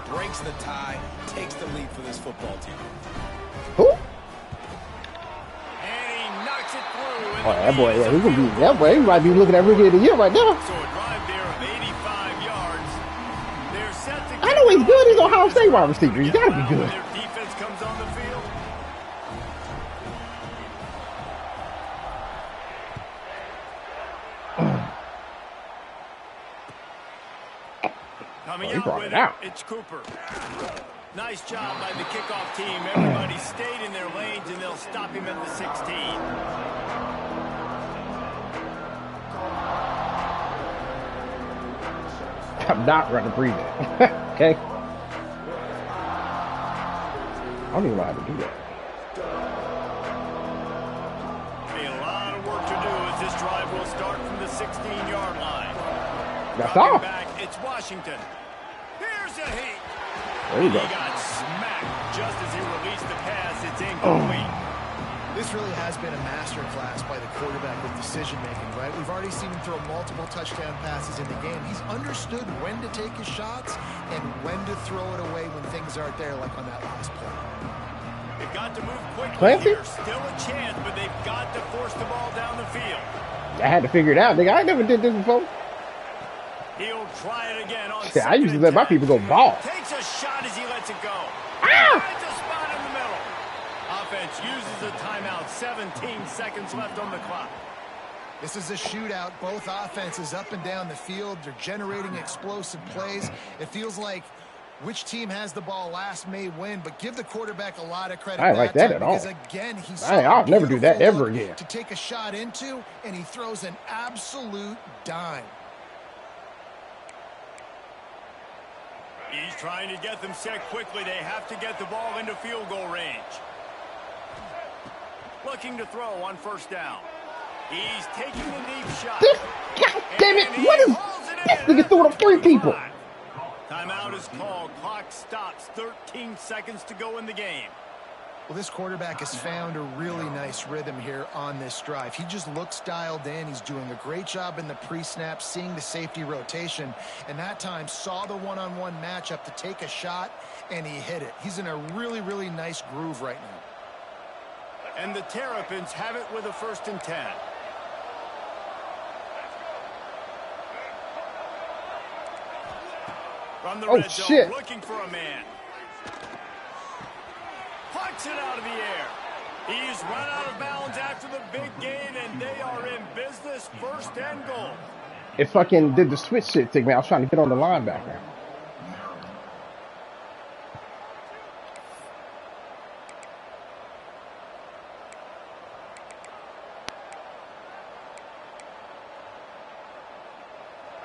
Breaks the tie, takes the lead for this football team. Who? And he knocks it through. Oh, that boy, yeah, he's gonna be that boy. He might be looking at Rookie of the Year right now. So a drive there of 85 yards. They're set to I know he's good. He's Ohio State wide receiver. He's gotta be good. Their defense comes on the field. Coming he out brought with it out. It's Cooper. Nice job by the kickoff team. Everybody stayed in their lanes, and they'll stop him at the 16. I'm not running breathing. Okay. I don't even know how to do that. A lot of work to do as this drive will start from the 16-yard line. That's Dropping all. back, it's Washington. Here's a heat. There you go. He got smacked just as he released the pass. It's incomplete. This really has been a masterclass by the quarterback with decision-making, right? We've already seen him throw multiple touchdown passes in the game. He's understood when to take his shots and when to throw it away when things aren't there, like on that last play. They've got to move quickly Clancy? here. Still a chance, but they've got to force the ball down the field. I had to figure it out, nigga. I never did this before. He'll try it again on Shit, I usually let my people go ball. Takes a shot as he lets it go. Ah! Finds a spot in the middle. Offense uses a timeout. 17 seconds left on the clock. This is a shootout. Both offenses up and down the field. They're generating explosive plays. It feels like which team has the ball last may win, but give the quarterback a lot of credit. I ain't like that at all. Because again, he's I'll never do that ever again. to take a shot into, and he throws an absolute dime. He's trying to get them set quickly. They have to get the ball into field goal range. Looking to throw on first down. He's taking a deep shot. God damn it! What is this nigga throwing up 3 people? Timeout is called. Clock stops. 13 seconds to go in the game. Well, this quarterback has found a really nice rhythm here on this drive. He just looks dialed in. He's doing a great job in the pre-snap, seeing the safety rotation, and that time saw the one-on-one matchup to take a shot, and he hit it. He's in a really, really nice groove right now. And the Terrapins have it with a 1st and 10. From the red zone, shit. looking for a man. Pucks it out of the air. He's run out of bounds after the big gain, and they are in business. 1st and goal. It fucking did the switch shit thing, man. I was trying to get on the linebacker.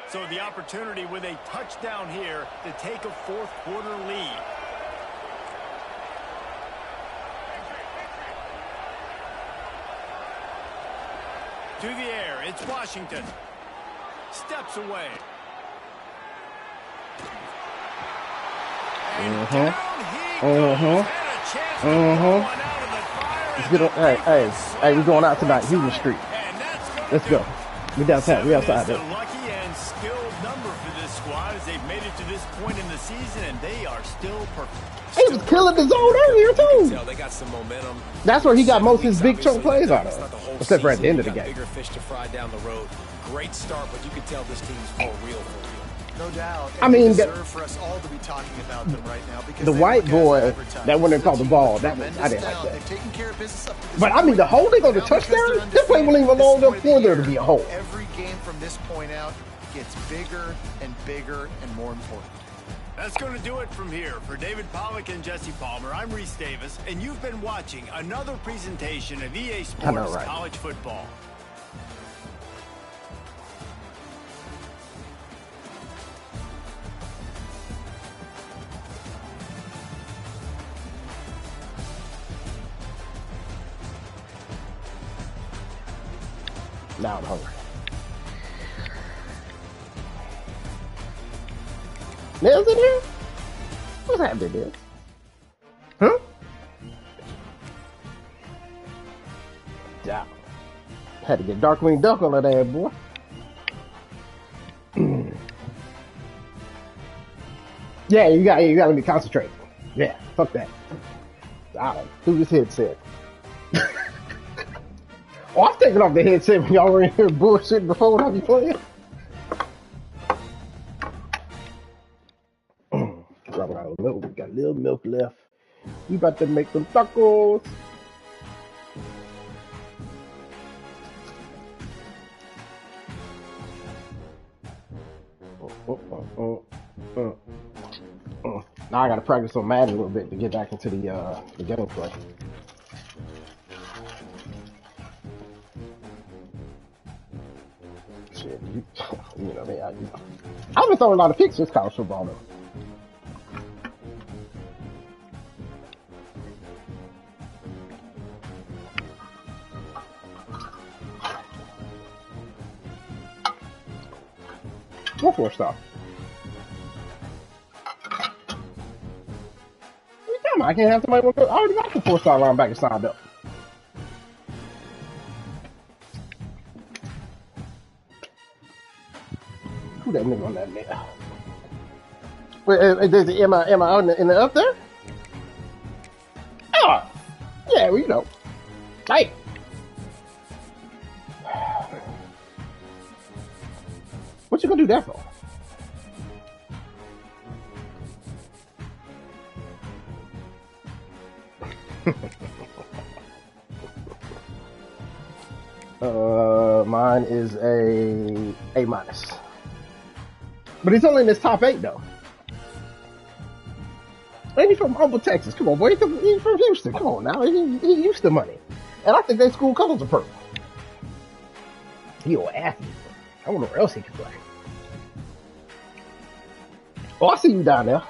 So the opportunity with a touchdown here to take a 4th quarter lead. To the air, it's Washington. Steps away. And down he goes. Had a chance to throw one out of the fire. Let's get on. Hey, we going out tonight. Union Street. And that's gonna Let's do go. it. We downtown. We outside It's a there. lucky and skilled number for this squad as they've made it to this point in the season, and they are still perfect. He was killing the zone earlier too. Tell they got some momentum. That's where he got most of his big chunk plays out It's not the of. whole Except for at the season. end of the They got game. Bigger fish to fry down the road. Great start, but you can tell this team's for real, for real. No doubt. I mean, they deserve for us all to be talking about them right now because The they white look as boy advertised. that went and caught the ball, This is a that was, I tremendous didn't like talent. that. They've taken care of business up to this But I mean, the holding on the Now, because touchdown, they're this play won't even undefeated long at enough this for point there of to the be a year, hold. Every game from this point out gets bigger and bigger and more important. That's going to do it from here. For David Pollack and Jesse Palmer, I'm Reese Davis, and you've been watching another presentation of EA Sports right? College Football. Now I'm hungry. Nails in here? What's happening there? Huh? Yeah. Had to get Darkwing Duck on that ass, boy. Yeah, you gotta let me concentrate. Yeah, fuck that. Through this headset. Oh, I'm taking off the headset when y'all were in here bullshitting before when I be playing. Drop out a milk. We got a little milk left. We about to make some tacos. Now I gotta practice on Madden a little bit to get back into the gameplay. Shit, you know, I've been throwing a lot of picks this college football though. What 4-star? Come on, I can't have somebody. I already got the 4-star linebacker signed up. Who that nigga on that man? Wait, am I in the up there? Oh, yeah, well, you know. Hey. What you gonna do that for? Mine is A minus. But he's only in his top 8 though. And he's from Humble, Texas. Come on, boy. He's from Houston. Come on now. He used to money. And I think their school colors are purple. He an athlete. I don't know where else he can play. Oh, I see you down there.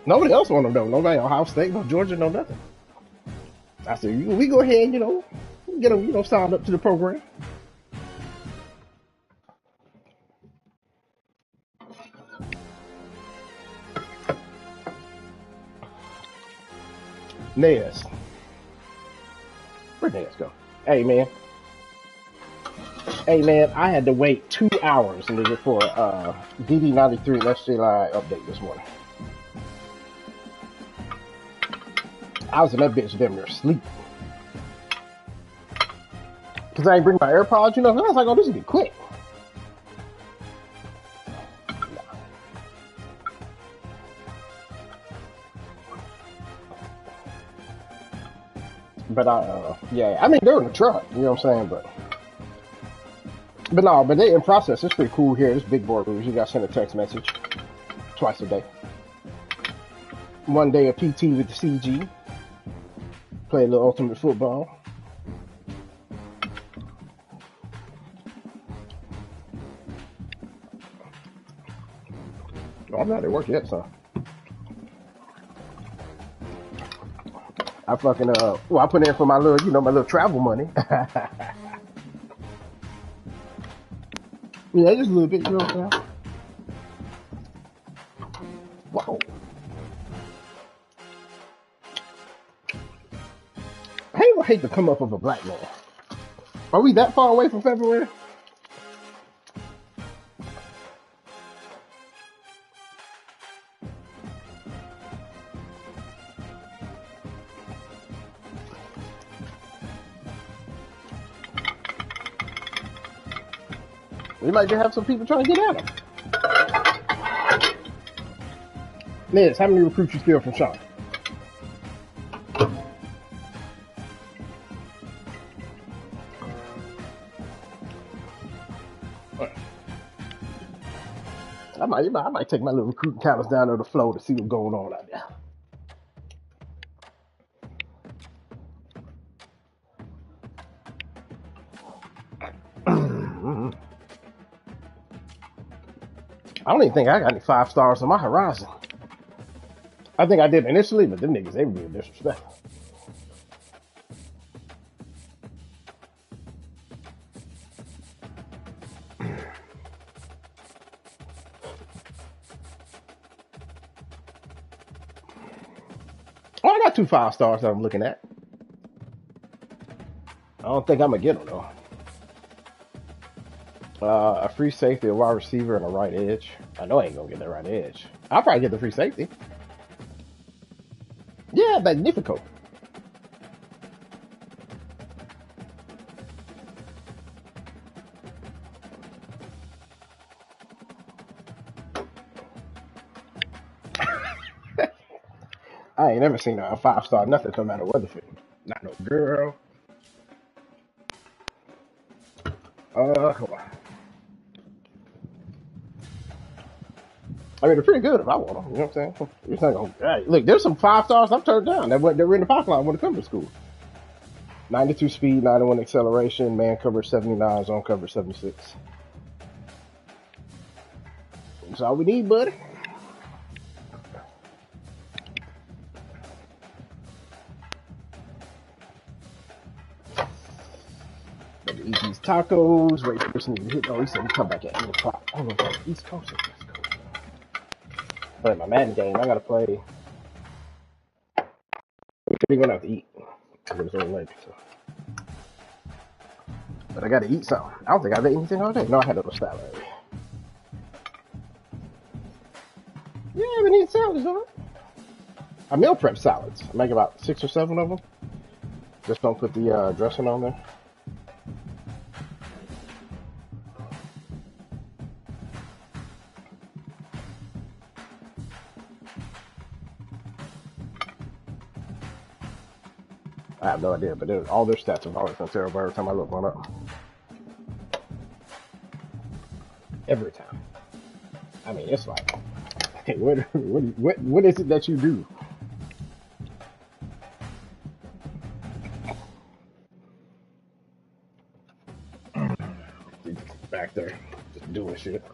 Nobody else want him though. Nobody Ohio State, no Georgia, no nothing. I said, we go ahead, you know, get him, you know, signed up to the program. Nez. Where'd Nez go? Hey, man. Hey, man, I had to wait 2 hours for DD93 SJ Live update this morning. I was in that bitch damn near asleep. Because I didn't bring my AirPods, you know, and I was like, oh, this will be quick. But yeah, I mean, they're in the truck, you know what I'm saying? But they in process. It's pretty cool here. This big board moves. You got to send a text message twice a day. One day of PT with the CG. Play a little ultimate football. Oh, I'm not at work yet, so. I fucking I put in for my little, you know, my little travel money. Yeah, just a little bit, you know what I'm saying? Whoa. I hate to come up with a black man. Are we that far away from February? We might just have some people trying to get at him. Liz, how many recruits you steal from Sean? I might take my little recruiting counters down to the floor to see what's going on out there. I don't even think I got any 5 stars on my horizon. I think I did initially, but them niggas, they were being disrespectful. Oh, I got 2 5 stars that I'm looking at. don't think I'm gonna get him though. A free safety, a wide receiver, and a right edge. I know I ain't gonna get that right edge. I'll probably get the free safety. Yeah, Magnifico. I ain't never seen a 5-star nothing come out of Weatherford. Not no girl. Come on. I mean, they're pretty good if I want them. You know what I'm saying? It's not gonna, hey, look, there's some 5-stars I've turned down that were in the pipeline when it comes to school. 92 speed, 91 acceleration, man coverage 79, zone coverage 76. That's all we need, buddy. Got to eat these tacos. Wait for this nigga to hit. Oh, he said he come back at 8 o'clock. I don't know if that's East Coast or West Coast. Play my Madden game. I gotta play. We're gonna have to eat. It's only late, so. But I gotta eat something. I don't think I've eaten anything all day. No, I had a little salad. Yeah, I've been eating salads, all right. I meal prep salads. I make about 6 or 7 of them. Just don't put the dressing on there. I have no idea, but all their stats have always been terrible every time I look one up. Every time. I mean, it's like, hey, what is it that you do? Back there, just doing shit.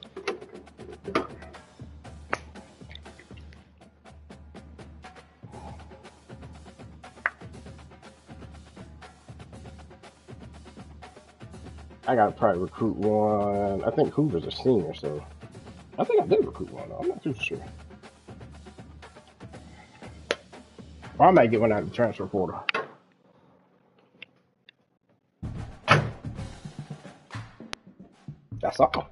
I gotta probably recruit one. I think Hoover's a senior, so I think I did recruit one. I'm not too sure. Or I might get one out of the transfer portal. That's all.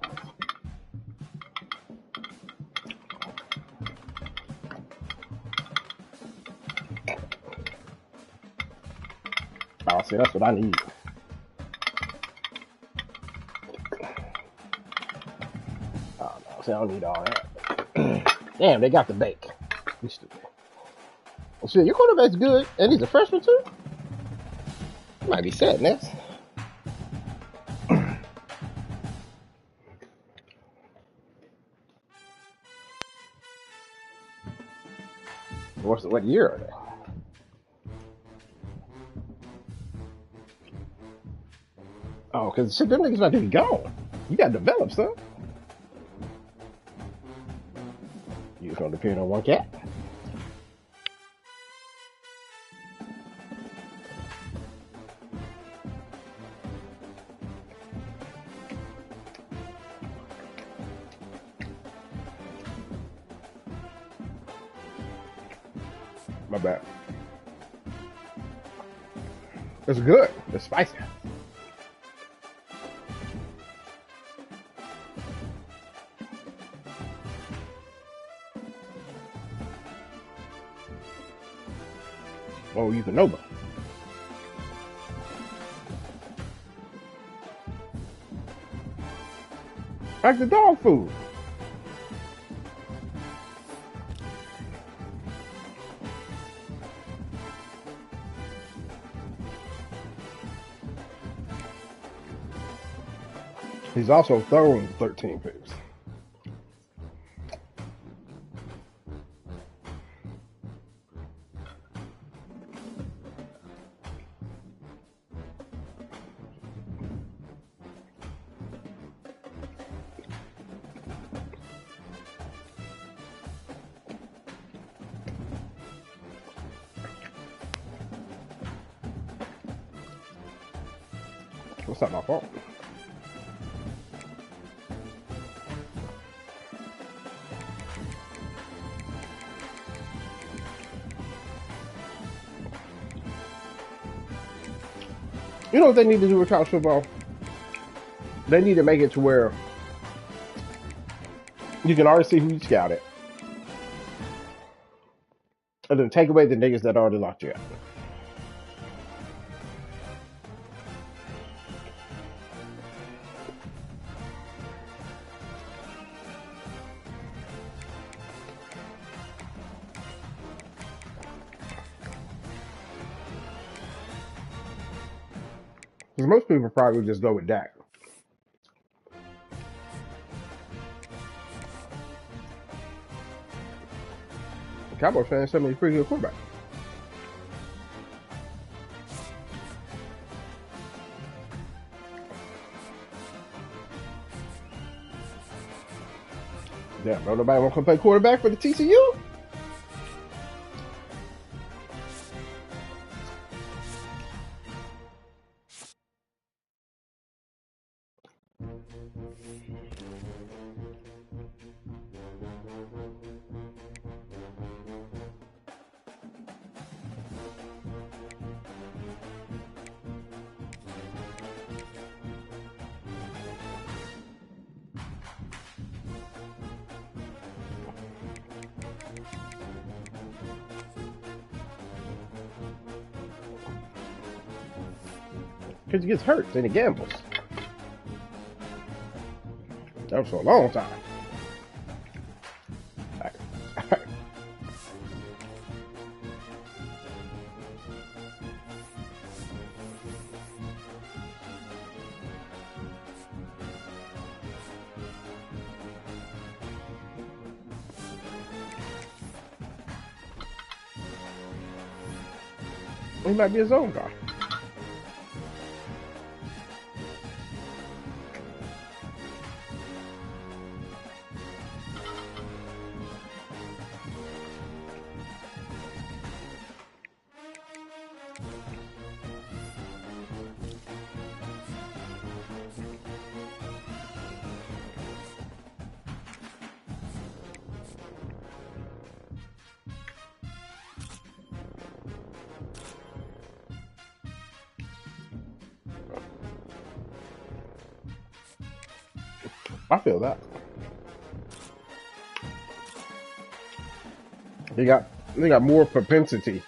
Oh, see, that's what I need. Oh, no, see, I don't need all that. Damn, they got the bake. You stupid. Well, shit, your quarterback's good, and he's a freshman, too? You might be sad, Ness. What year are they? Oh, because shit, them niggas not even gone. You got to develop, son. You just gonna depend on one cat. My bad. It's good. It's spicy. Oh, you can know about. Like the dog food. He's also throwing 13 picks. That's not my fault. You know what they need to do with college football? They need to make it to where you can already see who you scouted, and then take away the niggas that already locked you out. Because most people probably just go with Dak. Cowboys fans tell me he's a pretty good quarterback. Damn, don't nobody want to come play quarterback for the TCU? Because he gets hurt and he gambles. That was for a long time. He might be his own guy. I feel that. They got more propensity.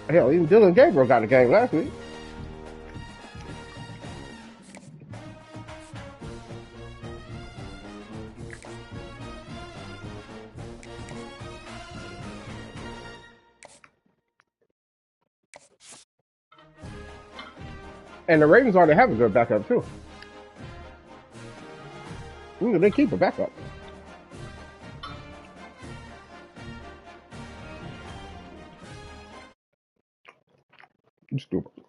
Hell, even Dylan Gabriel got a game last week. And the Ravens already have a good backup, too. They keep a backup. You stupid.